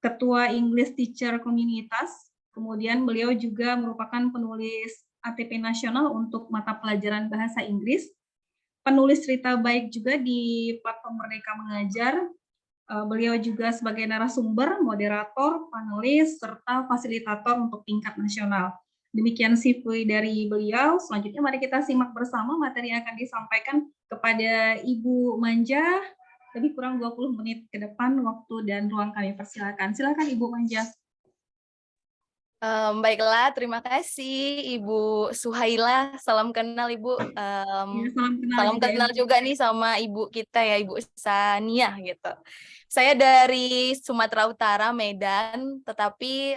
Ketua English Teacher Komunitas. Kemudian beliau juga merupakan penulis ATP nasional untuk mata pelajaran bahasa Inggris, penulis cerita baik juga di platform Merdeka Mengajar. Beliau juga sebagai narasumber, moderator, panelis, serta fasilitator untuk tingkat nasional. Demikian CV dari beliau. Selanjutnya mari kita simak bersama materi yang akan disampaikan kepada Ibu Manja. Lebih kurang 20 menit ke depan waktu dan ruang kami persilakan. Silakan Ibu Manja. Baiklah, terima kasih Ibu Suhaila. Salam kenal Ibu. Salam kenal juga nih sama Ibu kita ya, Ibu Sania gitu. Saya dari Sumatera Utara, Medan, tetapi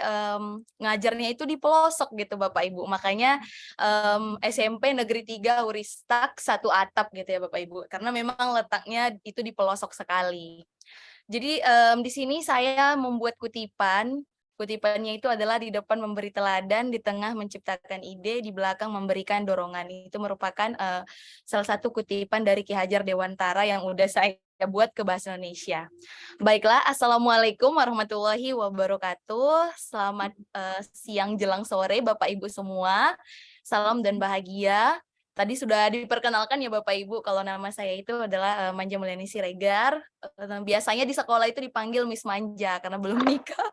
ngajarnya itu di pelosok gitu Bapak Ibu. Makanya SMP Negeri 3 Huristak 1 Atap gitu ya Bapak Ibu. Karena memang letaknya itu di pelosok sekali. Jadi di sini saya membuat kutipan. Kutipannya itu adalah di depan memberi teladan, di tengah menciptakan ide, di belakang memberikan dorongan. Itu merupakan salah satu kutipan dari Ki Hajar Dewantara yang udah saya buat ke bahasa Indonesia. Baiklah, Assalamualaikum warahmatullahi wabarakatuh. Selamat siang jelang sore Bapak Ibu semua. Salam dan bahagia. Tadi sudah diperkenalkan ya Bapak Ibu, kalau nama saya itu adalah Manja Mulyani Siregar. Biasanya di sekolah itu dipanggil Miss Manja karena belum nikah.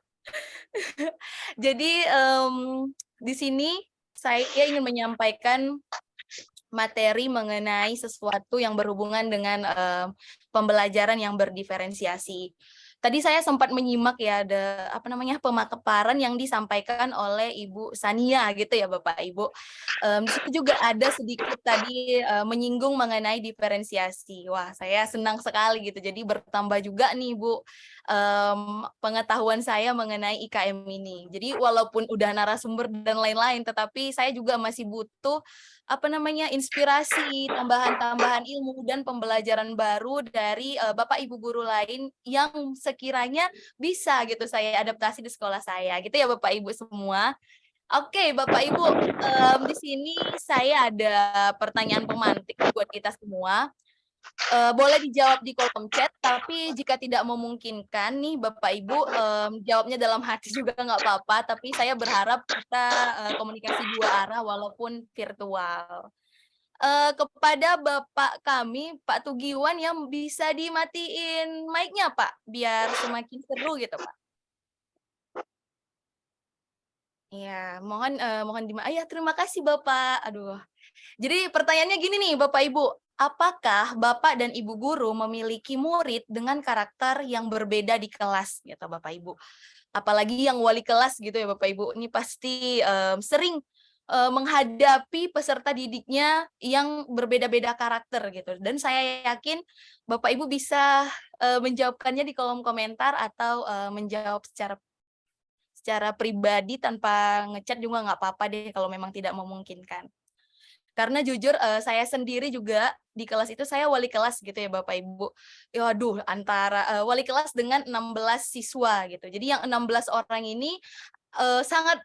Jadi di sini saya ingin menyampaikan materi mengenai sesuatu yang berhubungan dengan pembelajaran yang berdiferensiasi. Tadi saya sempat menyimak ya ada pemaparan yang disampaikan oleh Ibu Sania gitu ya Bapak Ibu. Di situ juga ada sedikit tadi menyinggung mengenai diferensiasi. Wah, saya senang sekali gitu. Jadi bertambah juga nih Bu pengetahuan saya mengenai IKM ini. Jadi walaupun udah narasumber dan lain-lain, tetapi saya juga masih butuh inspirasi, tambahan-tambahan ilmu dan pembelajaran baru dari Bapak Ibu guru lain yang sekiranya bisa gitu saya adaptasi di sekolah saya. Gitu ya Bapak Ibu semua. Oke, Bapak Ibu, di sini saya ada pertanyaan pemantik buat kita semua. Boleh dijawab di kolom chat, tapi jika tidak memungkinkan nih Bapak Ibu jawabnya dalam hati juga nggak apa-apa, tapi saya berharap kita komunikasi dua arah walaupun virtual. Kepada Bapak kami, Pak Tugiwan, yang bisa dimatiin mic-nya Pak, biar semakin seru gitu Pak. Ya, mohon terima kasih Bapak. Aduh. Jadi pertanyaannya gini nih Bapak Ibu, apakah Bapak dan Ibu guru memiliki murid dengan karakter yang berbeda di kelas gitu Bapak Ibu? Apalagi yang wali kelas gitu ya Bapak Ibu, ini pasti sering menghadapi peserta didiknya yang berbeda-beda karakter gitu. Dan saya yakin Bapak Ibu bisa menjawabkannya di kolom komentar atau menjawab secara pribadi tanpa ngechat juga nggak apa-apa deh kalau memang tidak memungkinkan. Karena jujur saya sendiri juga di kelas itu saya wali kelas gitu ya Bapak Ibu. Waduh, antara wali kelas dengan 16 siswa gitu. Jadi yang 16 orang ini sangat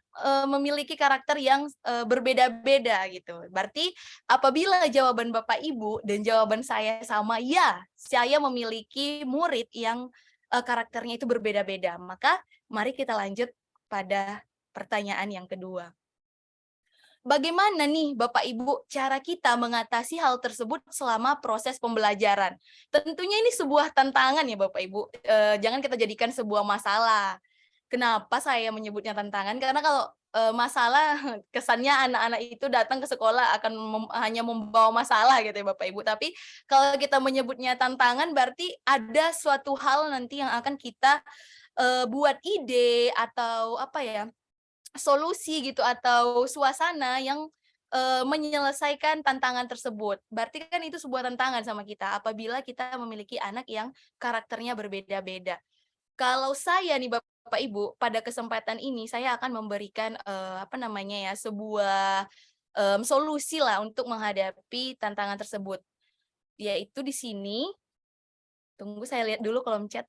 memiliki karakter yang berbeda-beda gitu. Berarti apabila jawaban Bapak Ibu dan jawaban saya sama, ya, saya memiliki murid yang karakternya itu berbeda-beda. Maka mari kita lanjut pada pertanyaan yang kedua. Bagaimana nih Bapak Ibu cara kita mengatasi hal tersebut selama proses pembelajaran? Tentunya ini sebuah tantangan ya Bapak Ibu. Jangan kita jadikan sebuah masalah. Kenapa saya menyebutnya tantangan? Karena kalau masalah kesannya anak-anak itu datang ke sekolah akan hanya membawa masalah gitu ya Bapak Ibu. Tapi kalau kita menyebutnya tantangan berarti ada suatu hal nanti yang akan kita buat ide atau solusi gitu atau suasana yang menyelesaikan tantangan tersebut. Berarti kan itu sebuah tantangan sama kita apabila kita memiliki anak yang karakternya berbeda-beda. Kalau saya nih Bapak Ibu, pada kesempatan ini saya akan memberikan sebuah solusi lah untuk menghadapi tantangan tersebut. Yaitu di sini, tunggu saya lihat dulu kolom chat.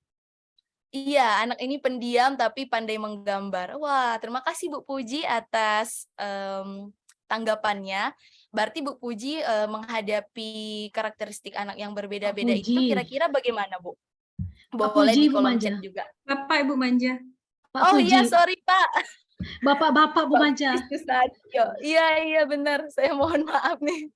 Iya, anak ini pendiam tapi pandai menggambar. Wah, terima kasih Bu Puji atas tanggapannya. Berarti Bu Puji menghadapi karakteristik anak yang berbeda-beda itu kira-kira bagaimana Bu? Boleh di kolom chat juga. Bapak Ibu Manja. Pak Puji. Iya, sorry Pak. Bapak-bapak Bu Manja. Iya benar. Saya mohon maaf nih.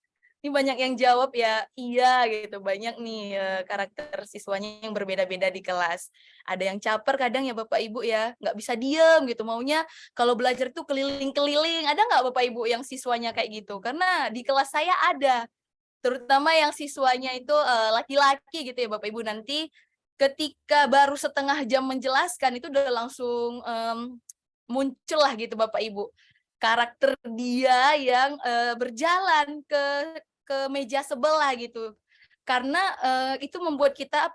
Ini banyak yang jawab ya, iya gitu. Banyak nih karakter siswanya yang berbeda-beda di kelas. Ada yang caper kadang ya Bapak Ibu ya, nggak bisa diem gitu. Maunya kalau belajar tuh keliling-keliling. Ada nggak Bapak Ibu yang siswanya kayak gitu? Karena di kelas saya ada. Terutama yang siswanya itu laki-laki gitu ya Bapak Ibu. Nanti ketika baru setengah jam menjelaskan itu udah langsung muncul lah gitu Bapak Ibu. Karakter dia yang berjalan ke meja sebelah gitu. Karena itu membuat kita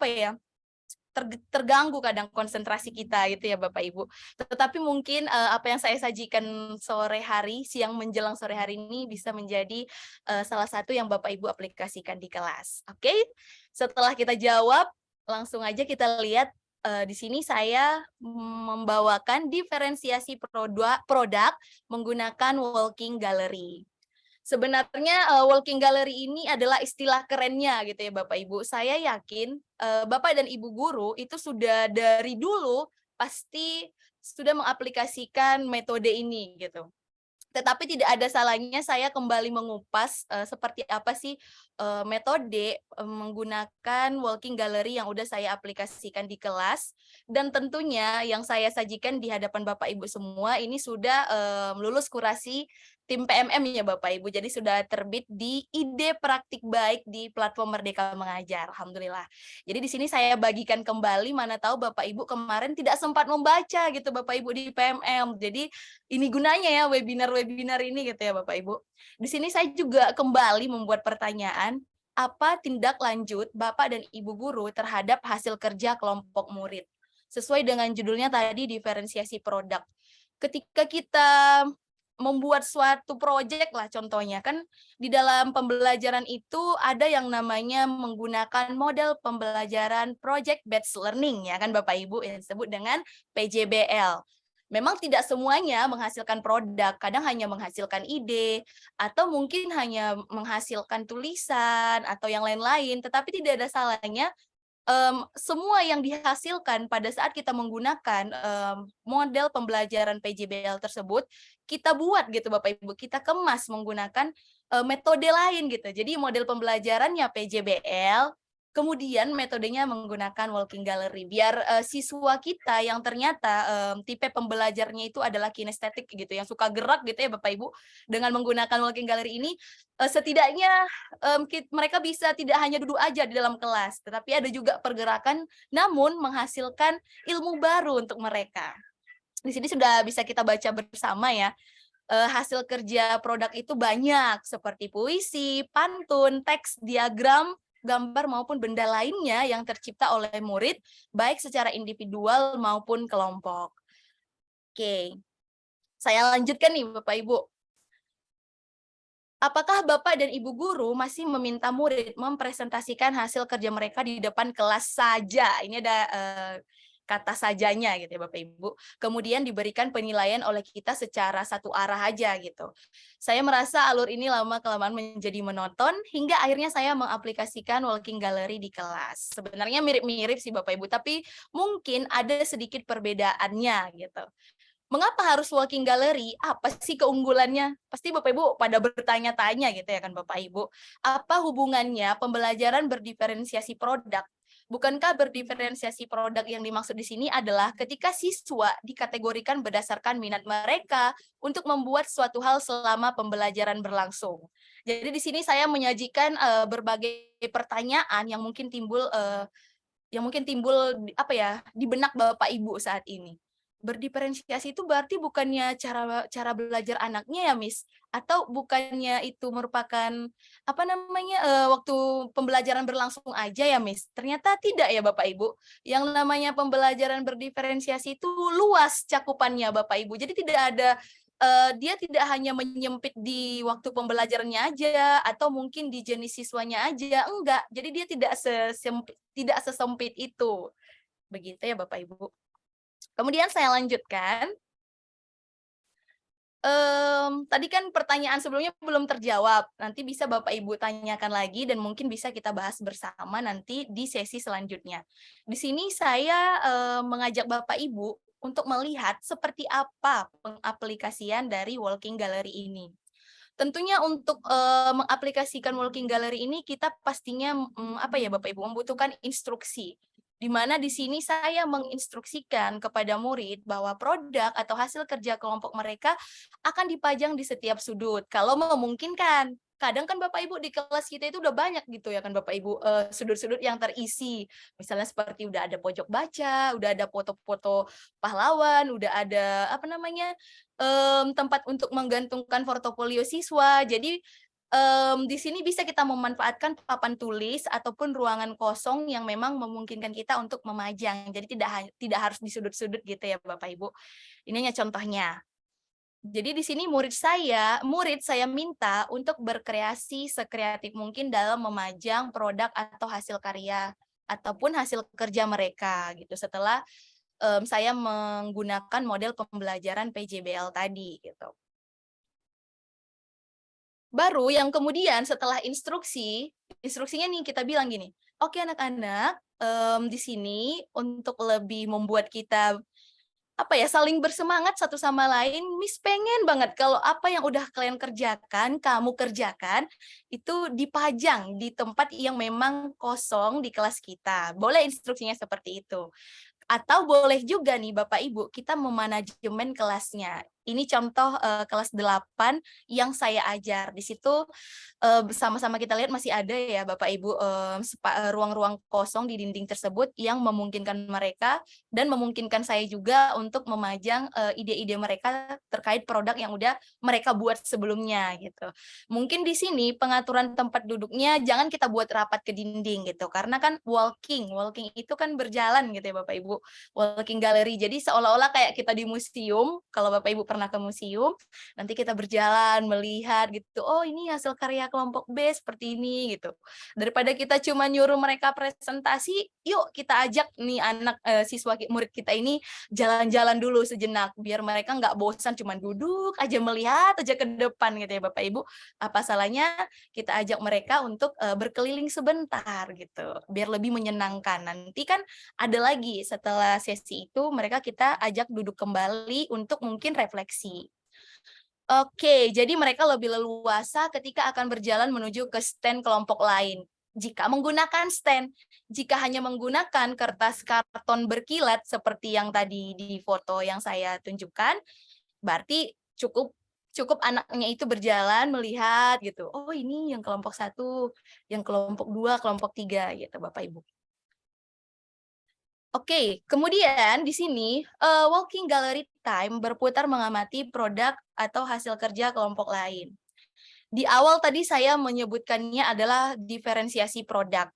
terganggu kadang konsentrasi kita gitu ya Bapak Ibu. Tetapi mungkin apa yang saya sajikan sore hari, siang menjelang sore hari ini bisa menjadi salah satu yang Bapak Ibu aplikasikan di kelas. Oke? Setelah kita jawab, langsung aja kita lihat di sini saya membawakan diferensiasi produk menggunakan walking gallery. Sebenarnya walking gallery ini adalah istilah kerennya gitu ya Bapak Ibu. Saya yakin Bapak dan Ibu guru itu sudah dari dulu pasti sudah mengaplikasikan metode ini gitu. Tetapi tidak ada salahnya saya kembali mengupas seperti apa sih metode menggunakan walking gallery yang udah saya aplikasikan di kelas, dan tentunya yang saya sajikan di hadapan Bapak Ibu semua ini sudah lulus kurasi tim PMM ya Bapak Ibu. Jadi sudah terbit di ide praktik baik di platform Merdeka Mengajar. Alhamdulillah. Jadi di sini saya bagikan kembali, mana tahu Bapak Ibu kemarin tidak sempat membaca gitu Bapak Ibu di PMM. Jadi ini gunanya ya webinar-webinar ini gitu ya Bapak Ibu. Di sini saya juga kembali membuat pertanyaan, apa tindak lanjut Bapak dan Ibu guru terhadap hasil kerja kelompok murid? Sesuai dengan judulnya tadi, diferensiasi produk. Ketika kita membuat suatu proyek lah contohnya, kan di dalam pembelajaran itu ada yang namanya menggunakan model pembelajaran project based learning ya kan Bapak Ibu, yang disebut dengan PJBL. Memang tidak semuanya menghasilkan produk, kadang hanya menghasilkan ide atau mungkin hanya menghasilkan tulisan atau yang lain-lain, tetapi tidak ada salahnya semua yang dihasilkan pada saat kita menggunakan model pembelajaran PJBL tersebut, kita buat gitu Bapak Ibu, kita kemas menggunakan metode lain gitu. Jadi model pembelajarannya PJBL, kemudian metodenya menggunakan walking gallery, biar siswa kita yang ternyata tipe pembelajarnya itu adalah kinestetik gitu, yang suka gerak gitu ya Bapak Ibu, dengan menggunakan walking gallery ini setidaknya mereka bisa tidak hanya duduk aja di dalam kelas, tetapi ada juga pergerakan namun menghasilkan ilmu baru untuk mereka. Di sini sudah bisa kita baca bersama ya. Hasil kerja produk itu banyak seperti puisi, pantun, teks, diagram, gambar maupun benda lainnya yang tercipta oleh murid baik secara individual maupun kelompok. Oke. Saya lanjutkan nih Bapak Ibu. Apakah Bapak dan Ibu guru masih meminta murid mempresentasikan hasil kerja mereka di depan kelas saja? Ini ada kata sajanya gitu ya Bapak Ibu. Kemudian diberikan penilaian oleh kita secara satu arah aja gitu. Saya merasa alur ini lama-kelamaan menjadi monoton hingga akhirnya saya mengaplikasikan walking gallery di kelas. Sebenarnya mirip-mirip sih Bapak Ibu, tapi mungkin ada sedikit perbedaannya gitu. Mengapa harus walking gallery? Apa sih keunggulannya? Pasti Bapak Ibu pada bertanya-tanya gitu ya kan Bapak Ibu. Apa hubungannya pembelajaran berdiferensiasi produk? Bukankah berdiferensiasi produk yang dimaksud di sini adalah ketika siswa dikategorikan berdasarkan minat mereka untuk membuat suatu hal selama pembelajaran berlangsung. Jadi di sini saya menyajikan berbagai pertanyaan yang mungkin timbul apa ya di benak Bapak Ibu saat ini. Berdiferensiasi itu berarti bukannya cara belajar anaknya ya Miss, atau bukannya itu merupakan apa namanya waktu pembelajaran berlangsung aja ya Miss? Ternyata tidak ya Bapak Ibu. Yang namanya pembelajaran berdiferensiasi itu luas cakupannya Bapak Ibu. Jadi tidak ada dia tidak hanya menyempit di waktu pembelajarannya aja atau mungkin di jenis siswanya aja, enggak. Jadi dia tidak sesempit itu. Begitu ya Bapak Ibu. Kemudian saya lanjutkan. Tadi kan pertanyaan sebelumnya belum terjawab. Nanti bisa Bapak Ibu tanyakan lagi dan mungkin bisa kita bahas bersama nanti di sesi selanjutnya. Di sini saya mengajak Bapak Ibu untuk melihat seperti apa pengaplikasian dari walking gallery ini. Tentunya untuk mengaplikasikan walking gallery ini kita pastinya apa ya Bapak Ibu membutuhkan instruksi. Di mana di sini saya menginstruksikan kepada murid bahwa produk atau hasil kerja kelompok mereka akan dipajang di setiap sudut. Kalau memungkinkan, kadang kan Bapak Ibu di kelas kita itu udah banyak gitu ya kan Bapak Ibu sudut-sudut yang terisi. Misalnya seperti udah ada pojok baca, udah ada foto-foto pahlawan, udah ada apa namanya tempat untuk menggantungkan portofolio siswa. Jadi di sini bisa kita memanfaatkan papan tulis ataupun ruangan kosong yang memang memungkinkan kita untuk memajang. Jadi tidak harus di sudut-sudut gitu ya Bapak Ibu. Ini hanya contohnya. Jadi di sini murid saya minta untuk berkreasi sekreatif mungkin dalam memajang produk atau hasil karya ataupun hasil kerja mereka gitu setelah saya menggunakan model pembelajaran PJBL tadi gitu. Baru yang kemudian setelah instruksinya nih kita bilang gini, oke anak-anak, di sini untuk lebih membuat kita saling bersemangat satu sama lain, Miss pengen banget kalau apa yang udah kalian kerjakan, kamu kerjakan, itu dipajang di tempat yang memang kosong di kelas kita. Boleh instruksinya seperti itu. Atau boleh juga nih Bapak Ibu, kita memanajemen kelasnya. Ini contoh kelas 8 yang saya ajar. Di situ sama-sama kita lihat masih ada ya Bapak Ibu ruang-ruang kosong di dinding tersebut yang memungkinkan mereka dan memungkinkan saya juga untuk memajang ide-ide mereka terkait produk yang udah mereka buat sebelumnya gitu. Mungkin di sini pengaturan tempat duduknya jangan kita buat rapat ke dinding gitu. Karena kan walking itu kan berjalan gitu ya Bapak Ibu. Walking gallery. Jadi seolah-olah kayak kita di museum. Kalau Bapak Ibu pernah ke museum, nanti kita berjalan melihat gitu. Oh, ini hasil karya kelompok B seperti ini gitu. Daripada kita cuma nyuruh mereka presentasi, yuk kita ajak nih anak siswa murid kita ini jalan-jalan dulu sejenak biar mereka nggak bosan cuma duduk aja melihat aja ke depan gitu ya Bapak Ibu. Apa salahnya kita ajak mereka untuk berkeliling sebentar gitu biar lebih menyenangkan. Nanti kan ada lagi setelah sesi itu mereka kita ajak duduk kembali untuk mungkin refleksi. Oke, jadi mereka lebih leluasa ketika akan berjalan menuju ke stand kelompok lain. Jika menggunakan stand, jika hanya menggunakan kertas karton berkilat seperti yang tadi di foto yang saya tunjukkan, berarti cukup anaknya itu berjalan melihat gitu. Oh, ini yang kelompok 1, yang kelompok 2, kelompok 3 gitu Bapak Ibu. Oke, kemudian di sini walking gallery time berputar mengamati produk atau hasil kerja kelompok lain. Di awal tadi saya menyebutkannya adalah diferensiasi produk.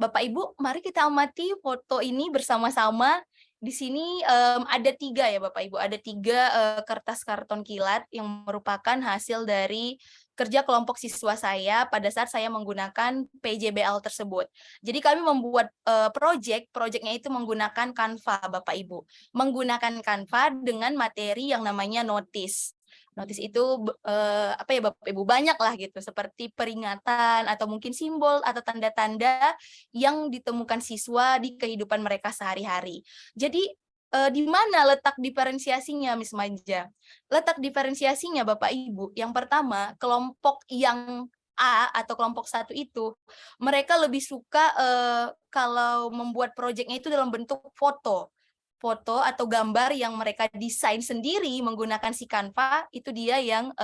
Bapak Ibu, mari kita amati foto ini bersama-sama. Di sini ada 3 ya Bapak Ibu, ada 3 kertas karton kilat yang merupakan hasil dari kerja kelompok siswa saya pada saat saya menggunakan PJBL tersebut. Jadi kami membuat project-nya itu menggunakan Canva Bapak Ibu. Menggunakan Canva dengan materi yang namanya notice. Notice itu Bapak Ibu banyak lah gitu seperti peringatan atau mungkin simbol atau tanda-tanda yang ditemukan siswa di kehidupan mereka sehari-hari. Jadi di mana letak diferensiasinya Miss Manja? Letak diferensiasinya Bapak Ibu, yang pertama kelompok yang A atau kelompok 1 itu mereka lebih suka kalau membuat proyeknya itu dalam bentuk foto atau gambar yang mereka desain sendiri menggunakan si Canva. Itu dia yang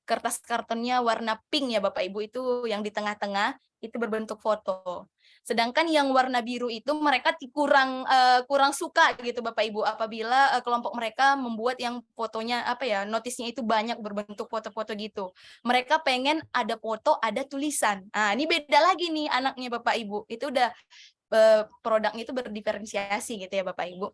kertas kartonnya warna pink ya Bapak Ibu, itu yang di tengah-tengah itu berbentuk foto. Sedangkan yang warna biru itu mereka kurang suka gitu Bapak Ibu apabila kelompok mereka membuat yang fotonya notisnya itu banyak berbentuk foto-foto gitu. Mereka pengen ada foto, ada tulisan. Nah, ini beda lagi nih anaknya Bapak Ibu. Itu udah produknya itu berdiferensiasi gitu ya Bapak Ibu.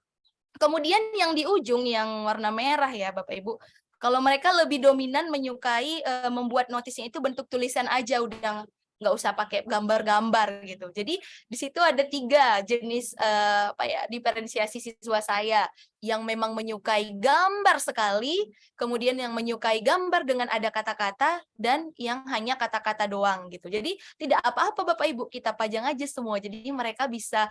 Kemudian yang di ujung yang warna merah ya Bapak Ibu, kalau mereka lebih dominan menyukai membuat notisnya itu bentuk tulisan aja, udah nggak usah pakai gambar-gambar gitu. Jadi di situ ada 3 jenis diferensiasi siswa saya yang memang menyukai gambar sekali, kemudian yang menyukai gambar dengan ada kata-kata, dan yang hanya kata-kata doang gitu. Jadi tidak apa-apa Bapak Ibu, kita pajang aja semua. Jadi mereka bisa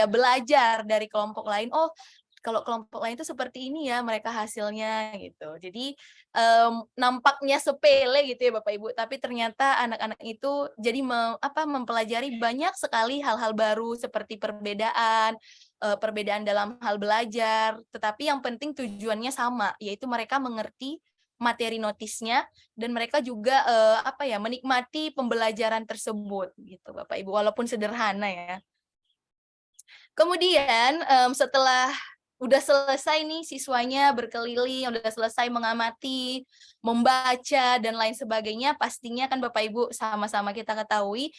belajar dari kelompok lain. Oh, kalau kelompok lain itu seperti ini ya mereka hasilnya gitu. Jadi nampaknya sepele gitu ya Bapak Ibu, tapi ternyata anak-anak itu jadi mempelajari banyak sekali hal-hal baru seperti perbedaan dalam hal belajar, tetapi yang penting tujuannya sama, yaitu mereka mengerti materi notisnya dan mereka juga menikmati pembelajaran tersebut gitu Bapak Ibu, walaupun sederhana ya. Kemudian setelah udah selesai nih siswanya berkeliling, udah selesai mengamati, membaca, dan lain sebagainya, pastinya kan Bapak Ibu sama-sama kita ketahui,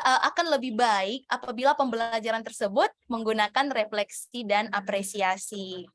akan lebih baik apabila pembelajaran tersebut menggunakan refleksi dan apresiasi.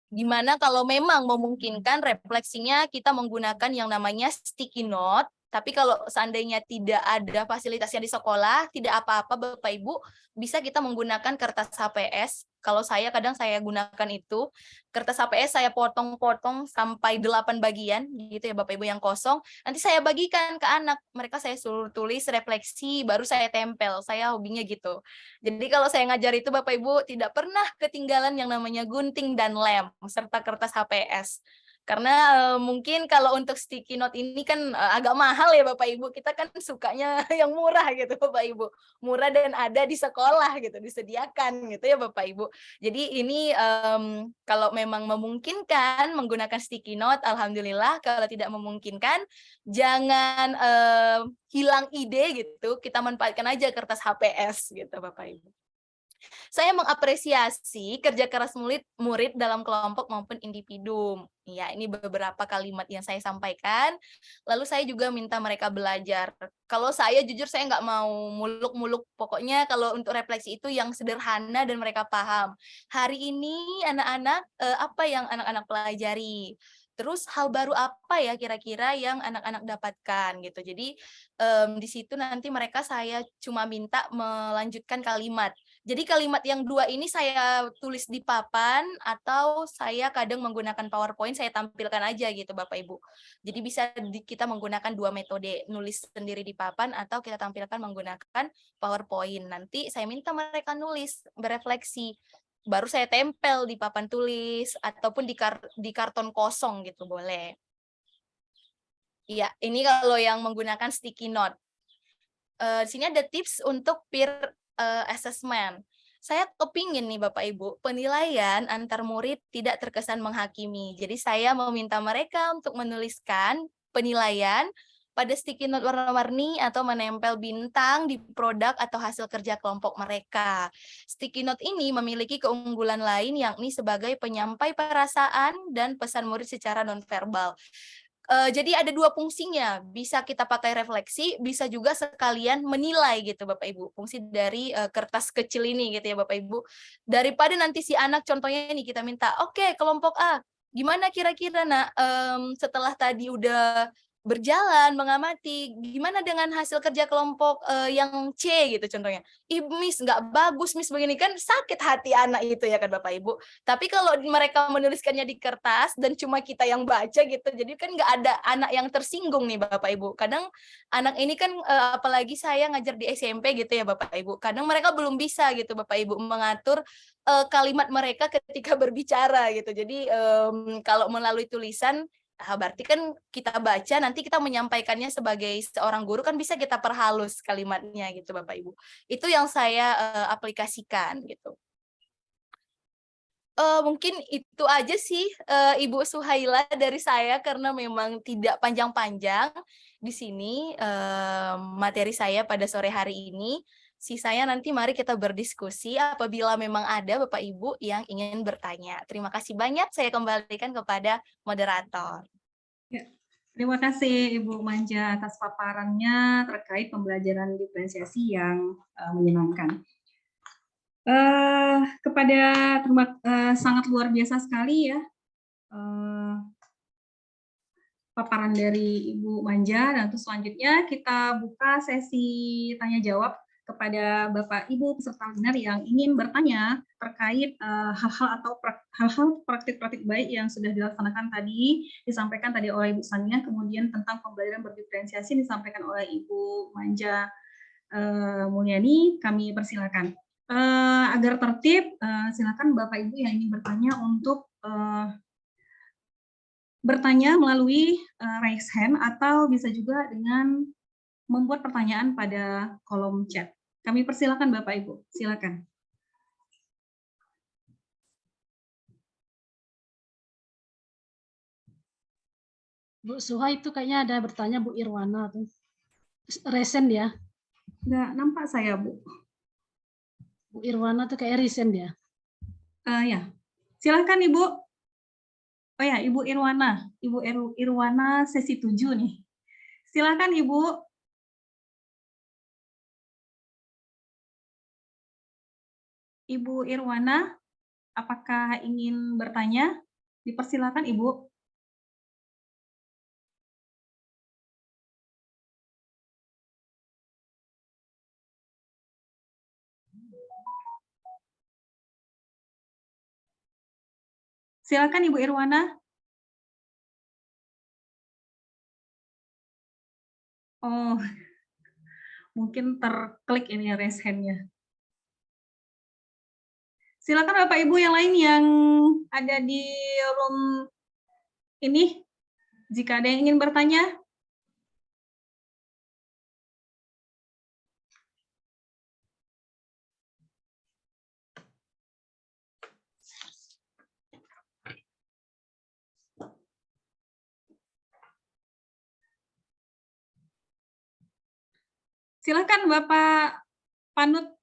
Dimana kalau memang memungkinkan refleksinya kita menggunakan yang namanya sticky note Tapi kalau seandainya tidak ada fasilitasnya di sekolah, tidak apa-apa Bapak Ibu, bisa kita menggunakan kertas HPS. Kalau saya kadang saya gunakan itu, kertas HPS saya potong-potong sampai 8 bagian gitu ya Bapak Ibu yang kosong. Nanti saya bagikan ke anak, mereka saya suruh tulis refleksi, baru saya tempel. Saya hobinya gitu. Jadi kalau saya ngajar itu Bapak Ibu tidak pernah ketinggalan yang namanya gunting dan lem serta kertas HPS. Karena mungkin kalau untuk sticky note ini kan agak mahal ya Bapak Ibu. Kita kan sukanya yang murah gitu Bapak Ibu. Murah dan ada di sekolah gitu, disediakan gitu ya Bapak Ibu. Jadi ini kalau memang memungkinkan menggunakan sticky note, alhamdulillah. Kalau tidak memungkinkan, jangan hilang ide gitu. Kita manfaatkan aja kertas HPS gitu Bapak Ibu. Saya mengapresiasi kerja keras murid dalam kelompok maupun individu. Ya, ini beberapa kalimat yang saya sampaikan. Lalu saya juga minta mereka belajar. Kalau saya jujur saya nggak mau muluk-muluk. Pokoknya kalau untuk refleksi itu yang sederhana dan mereka paham. Hari ini anak-anak apa yang anak-anak pelajari? Terus hal baru apa ya kira-kira yang anak-anak dapatkan gitu. Jadi di situ nanti mereka saya cuma minta melanjutkan kalimat. Jadi kalimat yang 2 ini saya tulis di papan atau saya kadang menggunakan PowerPoint, saya tampilkan aja gitu Bapak Ibu. Jadi bisa kita menggunakan 2 metode, nulis sendiri di papan atau kita tampilkan menggunakan PowerPoint. Nanti saya minta mereka nulis, berefleksi. Baru saya tempel di papan tulis ataupun di karton kosong gitu boleh. Iya, ini kalau yang menggunakan sticky note. Di sini ada tips untuk peer assessment. Saya kepingin nih Bapak Ibu, penilaian antar murid tidak terkesan menghakimi. Jadi saya meminta mereka untuk menuliskan penilaian pada sticky note warna-warni atau menempel bintang di produk atau hasil kerja kelompok mereka. Sticky note ini memiliki keunggulan lain yakni sebagai penyampai perasaan dan pesan murid secara nonverbal. Jadi ada 2 fungsinya, bisa kita pakai refleksi, bisa juga sekalian menilai gitu Bapak Ibu. Fungsi dari kertas kecil ini gitu ya Bapak Ibu. Daripada nanti si anak contohnya ini kita minta, oke kelompok A, gimana kira-kira nak setelah tadi udah berjalan, mengamati, gimana dengan hasil kerja kelompok yang C gitu contohnya. Miss nggak bagus, Miss begini kan sakit hati anak itu ya kan Bapak Ibu. Tapi kalau mereka menuliskannya di kertas dan cuma kita yang baca gitu, jadi kan nggak ada anak yang tersinggung nih Bapak Ibu. Kadang anak ini kan apalagi saya ngajar di SMP gitu ya Bapak Ibu. Kadang mereka belum bisa gitu Bapak Ibu mengatur kalimat mereka ketika berbicara gitu. Jadi kalau melalui tulisan berarti kan kita baca, nanti kita menyampaikannya sebagai seorang guru kan bisa kita perhalus kalimatnya gitu Bapak Ibu. Itu yang saya aplikasikan gitu. Mungkin itu aja sih Ibu Suhaila dari saya karena memang tidak panjang-panjang di sini materi saya pada sore hari ini. Sisanya nanti mari kita berdiskusi apabila memang ada Bapak Ibu yang ingin bertanya. Terima kasih banyak, saya kembalikan kepada moderator. Ya, terima kasih Ibu Manja atas paparannya terkait pembelajaran diferensiasi yang menyenangkan. Sangat luar biasa sekali ya paparan dari Ibu Manja, dan untuk selanjutnya kita buka sesi tanya jawab kepada Bapak Ibu peserta webinar yang ingin bertanya terkait hal-hal praktik-praktik baik yang sudah disampaikan tadi oleh Ibu Sania, kemudian tentang pembelajaran berdiferensiasi disampaikan oleh Ibu Manja Mulyani. Kami persilakan. Agar tertib, silakan Bapak Ibu yang ingin bertanya untuk bertanya melalui raise hand atau bisa juga dengan membuat pertanyaan pada kolom chat. Kami persilakan Bapak Ibu, silakan. Bu Suhai itu kayaknya ada bertanya Bu Irwana tuh. Resen ya? Nggak nampak saya Bu. Bu Irwana tuh kayak resen ya? Ya, silakan Ibu. Oh ya, Ibu Irwana. Ibu Irwana sesi 7 nih. Silakan Ibu. Ibu Irwana, apakah ingin bertanya? Dipersilakan Ibu. Silakan Ibu Irwana. Oh, mungkin terklik ini raise hand-nya. Silakan Bapak Ibu yang lain yang ada di room ini, jika ada yang ingin bertanya. Silakan Bapak Panut.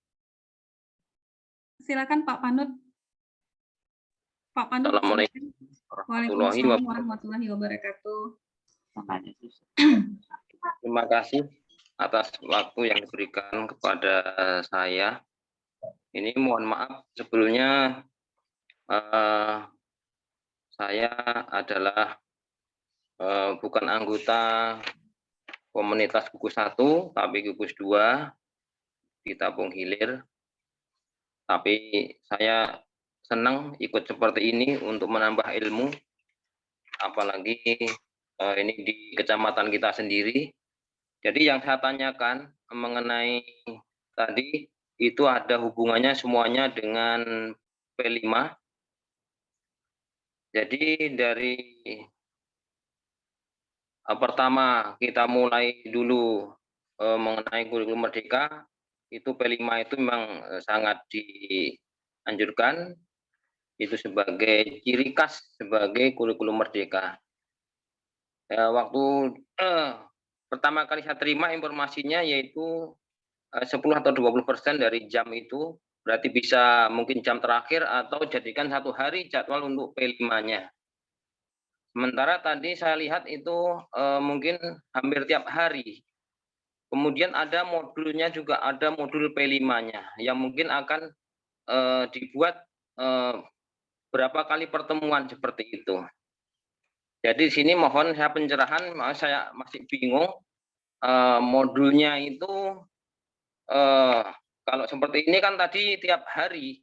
Silakan Pak Panut. Pak Panut. Assalamualaikum warahmatullahi wabarakatuh. Terima kasih atas waktu yang diberikan kepada saya. Ini mohon maaf sebelumnya saya adalah bukan anggota komunitas gugus 1, tapi gugus 2 di Tabung Hilir. Tapi saya senang ikut seperti ini untuk menambah ilmu, apalagi ini di kecamatan kita sendiri. Jadi yang saya tanyakan mengenai tadi itu ada hubungannya semuanya dengan P5. Jadi dari pertama kita mulai dulu mengenai kurikulum merdeka, itu P5 itu memang sangat dianjurkan, itu sebagai ciri khas sebagai kurikulum merdeka. Waktu pertama kali saya terima informasinya yaitu 10 atau 20% dari jam itu, berarti bisa mungkin jam terakhir atau jadikan satu hari jadwal untuk P5-nya. Sementara tadi saya lihat itu mungkin hampir tiap hari. Kemudian ada modulnya juga, ada modul P5-nya yang mungkin akan dibuat berapa kali pertemuan seperti itu. Jadi di sini mohon saya pencerahan, saya masih bingung modulnya itu kalau seperti ini kan tadi tiap hari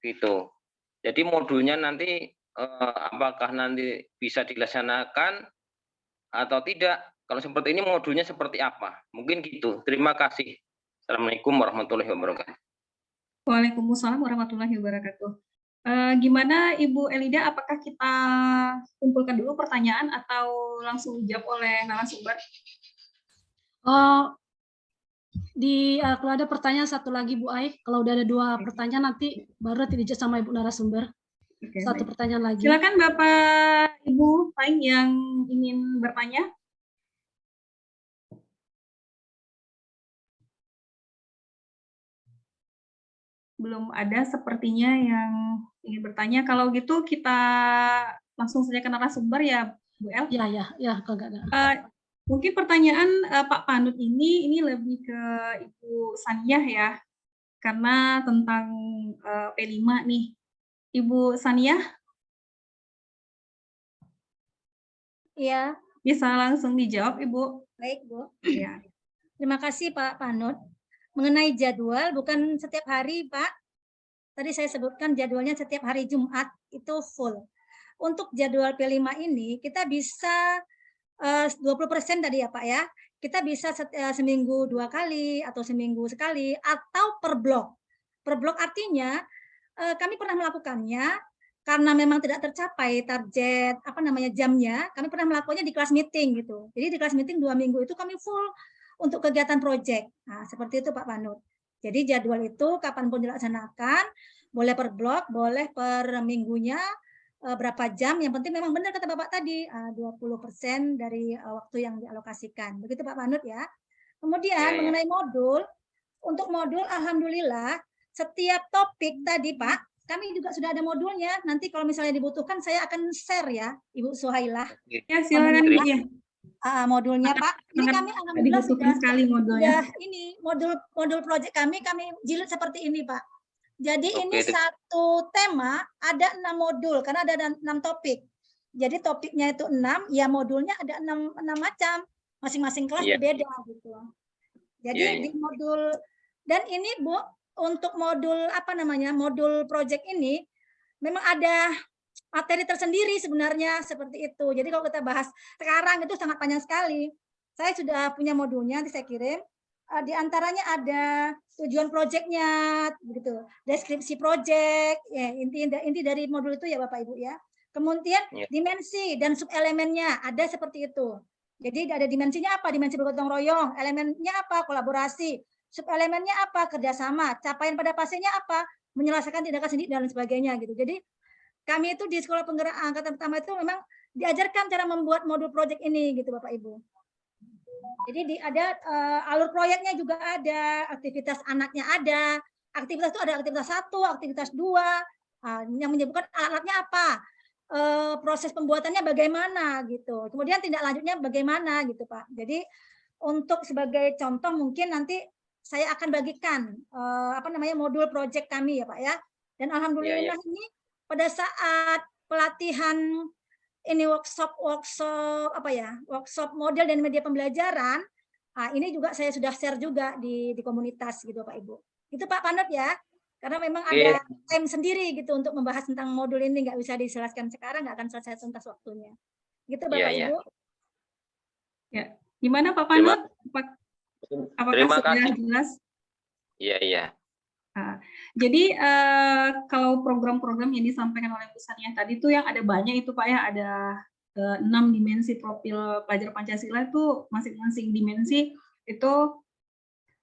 gitu. Jadi modulnya nanti apakah nanti bisa dilaksanakan atau tidak? Kalau seperti ini modulnya seperti apa? Mungkin gitu. Terima kasih. Assalamualaikum warahmatullahi wabarakatuh. Waalaikumsalam warahmatullahi wabarakatuh. Gimana Ibu Elida, apakah kita kumpulkan dulu pertanyaan atau langsung dijawab oleh narasumber? Kalau ada pertanyaan satu lagi Bu Ai, kalau udah ada 2 pertanyaan nanti baru dijawab sama Ibu narasumber. Satu pertanyaan lagi. Silakan Bapak Ibu lain yang ingin bertanya. Belum ada sepertinya yang ingin bertanya. Kalau gitu kita langsung saja ke narasumber ya, Bu El. Ya, kalau nggak ada. Mungkin pertanyaan Pak Panut ini lebih ke Ibu Saniyah ya, karena tentang P5 nih. Ibu Saniyah? Iya. Bisa langsung dijawab, Ibu. Baik, Bu. Ya. Terima kasih Pak Panut. Mengenai jadwal, bukan setiap hari, Pak. Tadi saya sebutkan jadwalnya setiap hari Jumat, itu full. Untuk jadwal P5 ini, kita bisa 20% tadi ya Pak ya. Kita bisa seminggu 2 kali, atau seminggu sekali, atau per blok. Per blok artinya, kami pernah melakukannya, karena memang tidak tercapai target jamnya, kami pernah melakukannya di kelas meeting gitu. Jadi di kelas meeting 2 minggu itu kami full untuk kegiatan proyek. Nah, seperti itu Pak Panut. Jadi jadwal itu kapanpun dilaksanakan, boleh per blok, boleh per minggunya, berapa jam, yang penting memang benar kata Bapak tadi, 20% dari waktu yang dialokasikan. Begitu Pak Panut ya. Kemudian mengenai modul, untuk modul alhamdulillah setiap topik tadi Pak, kami juga sudah ada modulnya. Nanti kalau misalnya dibutuhkan saya akan share ya, Ibu Suhailah. Ya, silakan Bu. Ya. Modulnya Pak. Ini kami alhamdulillah sudah sekali modulnya. Ini modul proyek kami jilid seperti ini Pak. Jadi ini satu tema ada 6 modul karena ada 6 topik. Jadi topiknya itu 6, ya modulnya ada 6 macam. Masing-masing kelas berbeda gitu. Jadi di modul, dan ini Bu, untuk modul modul proyek ini memang ada materi tersendiri sebenarnya seperti itu. Jadi kalau kita bahas sekarang itu sangat panjang sekali. Saya sudah punya modulnya, nanti saya kirim. Di antaranya ada tujuan proyeknya, begitu, deskripsi proyek, ya inti dari modul itu ya Bapak Ibu ya. Kemudian dimensi dan subelemennya ada seperti itu. Jadi ada dimensinya apa? Dimensi bergotong royong, elemennya apa? Kolaborasi, subelemennya apa? Kerjasama, capaian pada pasiennya apa? Menyelesaikan tindakan sendiri dan sebagainya gitu. Jadi kami itu di Sekolah Penggerak Angkatan Pertama itu memang diajarkan cara membuat modul proyek ini gitu Bapak Ibu. Jadi ada alur proyeknya juga ada, aktivitas anaknya ada, aktivitas itu ada aktivitas 1, aktivitas 2, yang menyebutkan alatnya apa, proses pembuatannya bagaimana gitu. Kemudian tindak lanjutnya bagaimana gitu Pak. Jadi untuk sebagai contoh mungkin nanti saya akan bagikan modul proyek kami ya Pak ya. Dan alhamdulillah ini pada saat pelatihan ini workshop model dan media pembelajaran, ini juga saya sudah share juga di komunitas gitu Pak Ibu. Itu Pak Panut ya, karena memang ada time sendiri gitu untuk membahas tentang modul ini, nggak bisa dijelaskan sekarang, nggak akan selesai tuntas waktunya. Gitu Bapak Ibu. Ya, gimana Pak Panut? Apakah Terima sudah kasih. jelas? Iya. Jadi kalau program-program yang disampaikan oleh Bu Sania tadi itu yang ada banyak itu Pak ya, ada 6 dimensi profil pelajar Pancasila itu masing-masing dimensi itu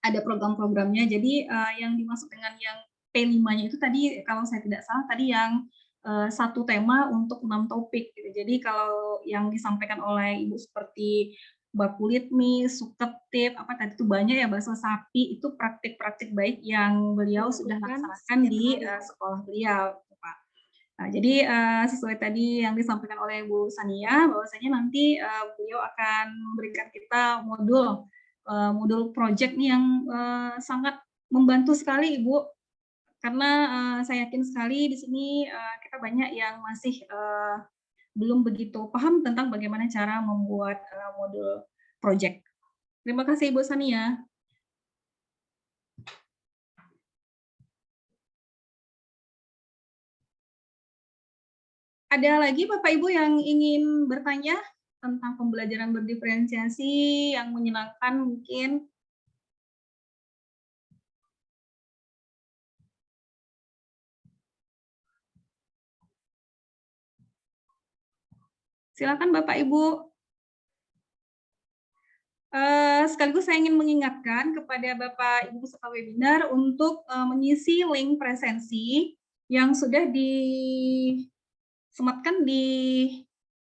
ada program-programnya. Jadi yang dimaksud dengan yang P5-nya itu tadi kalau saya tidak salah tadi yang satu tema untuk 6 topik gitu. Jadi kalau yang disampaikan oleh Ibu seperti baku litmis, suketip, tadi itu banyak ya, bakso sapi, itu praktik-praktik baik yang beliau sudah laksanakan di sekolah beliau, Pak. Nah, jadi sesuai tadi yang disampaikan oleh Bu Sania, bahwasanya nanti beliau akan memberikan kita modul project nih yang sangat membantu sekali Ibu, karena saya yakin sekali di sini kita banyak yang masih belum begitu paham tentang bagaimana cara membuat modul project. Terima kasih Ibu Sania. Ada lagi Bapak Ibu yang ingin bertanya tentang pembelajaran berdiferensiasi yang menyenangkan mungkin? Silakan Bapak Ibu. Sekaligus saya ingin mengingatkan kepada Bapak Ibu peserta webinar untuk mengisi link presensi yang sudah disematkan di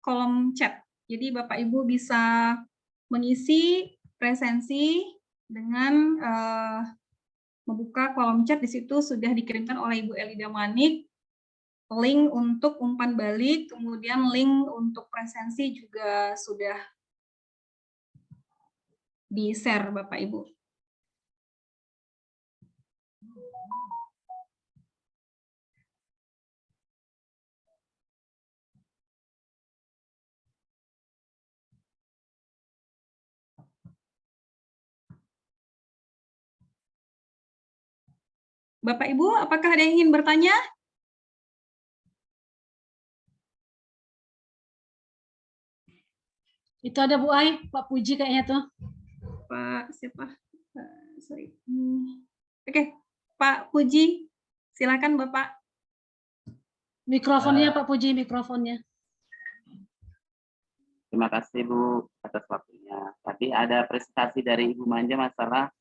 kolom chat. Jadi Bapak Ibu bisa mengisi presensi dengan membuka kolom chat. Di situ sudah dikirimkan oleh Ibu Elida Manik link untuk umpan balik, kemudian link untuk presensi juga sudah di-share Bapak Ibu. Bapak Ibu, apakah ada yang ingin bertanya? Itu ada Bu Ai, Pak Puji kayaknya tuh. Pak siapa? Sorry. Oke, Pak Puji, silakan Bapak. Mikrofonnya Pak Puji, mikrofonnya. Terima kasih Bu atas waktunya. Tadi ada presentasi dari Ibu Manja masalah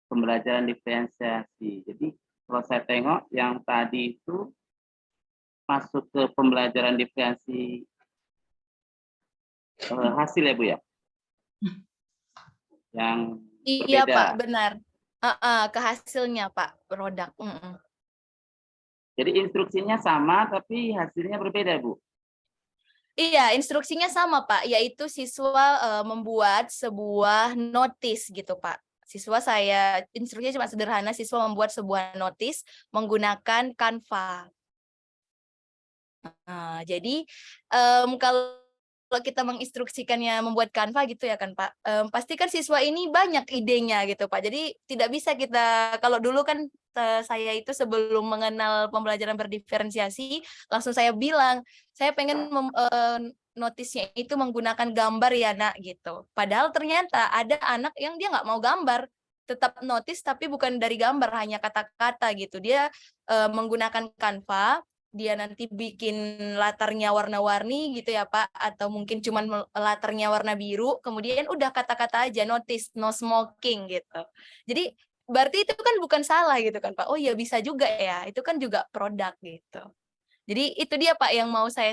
pembelajaran diferensiasi. Jadi kalau saya tengok yang tadi itu masuk ke pembelajaran diferensiasi hasil ya Bu ya? Yang iya berbeda. Pak, benar. Ke hasilnya Pak, produk. Jadi instruksinya sama tapi hasilnya berbeda Bu? Iya, instruksinya sama Pak, yaitu siswa membuat sebuah notis gitu Pak. Instruksinya cuma sederhana, siswa membuat sebuah notis menggunakan Canva. Jadi kalau kita menginstruksikannya membuat Canva gitu ya kan Pak, pasti kan siswa ini banyak idenya gitu Pak. Jadi tidak bisa kita, kalau dulu kan saya itu sebelum mengenal pembelajaran berdiferensiasi, langsung saya bilang, saya pengen notisnya itu menggunakan gambar ya nak gitu. Padahal ternyata ada anak yang dia nggak mau gambar, tetap notis tapi bukan dari gambar, hanya kata-kata gitu. Dia menggunakan Canva, dia nanti bikin latarnya warna-warni gitu ya Pak, atau mungkin cuman latarnya warna biru, kemudian udah kata-kata aja, notice, no smoking gitu. Jadi berarti itu kan bukan salah gitu kan Pak. Oh iya bisa juga ya, itu kan juga produk gitu. Jadi itu dia Pak yang mau saya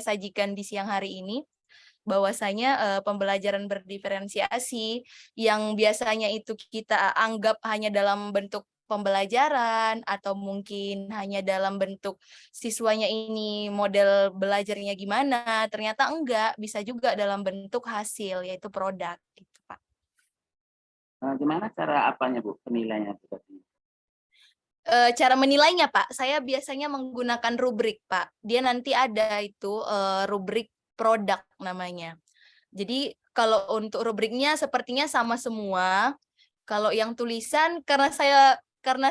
sajikan di siang hari ini, bahwasanya pembelajaran berdiferensiasi yang biasanya itu kita anggap hanya dalam bentuk pembelajaran atau mungkin hanya dalam bentuk siswanya ini model belajarnya gimana, ternyata enggak, bisa juga dalam bentuk hasil yaitu produk gitu Pak. Gimana cara apanya Bu, penilaiannya? Cara menilainya Pak, saya biasanya menggunakan rubrik Pak. Dia nanti ada itu rubrik produk namanya. Jadi kalau untuk rubriknya sepertinya sama semua. Kalau yang tulisan karena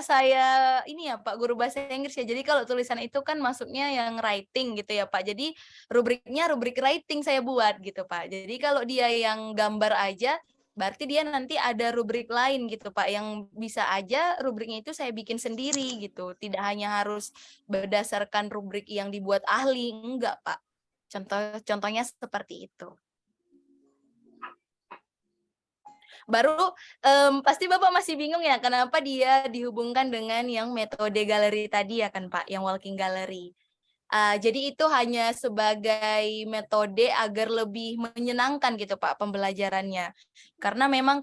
saya ini ya Pak, guru bahasa Inggris ya. Jadi kalau tulisan itu kan masuknya yang writing gitu ya Pak. Jadi rubriknya rubrik writing saya buat gitu Pak. Jadi kalau dia yang gambar aja, berarti dia nanti ada rubrik lain gitu Pak, yang bisa aja rubriknya itu saya bikin sendiri gitu. Tidak hanya harus berdasarkan rubrik yang dibuat ahli, enggak Pak. Contohnya seperti itu. Baru pasti Bapak masih bingung ya kenapa dia dihubungkan dengan yang metode galeri tadi ya kan Pak, yang walking gallery. Jadi itu hanya sebagai metode agar lebih menyenangkan gitu Pak pembelajarannya. Karena memang kan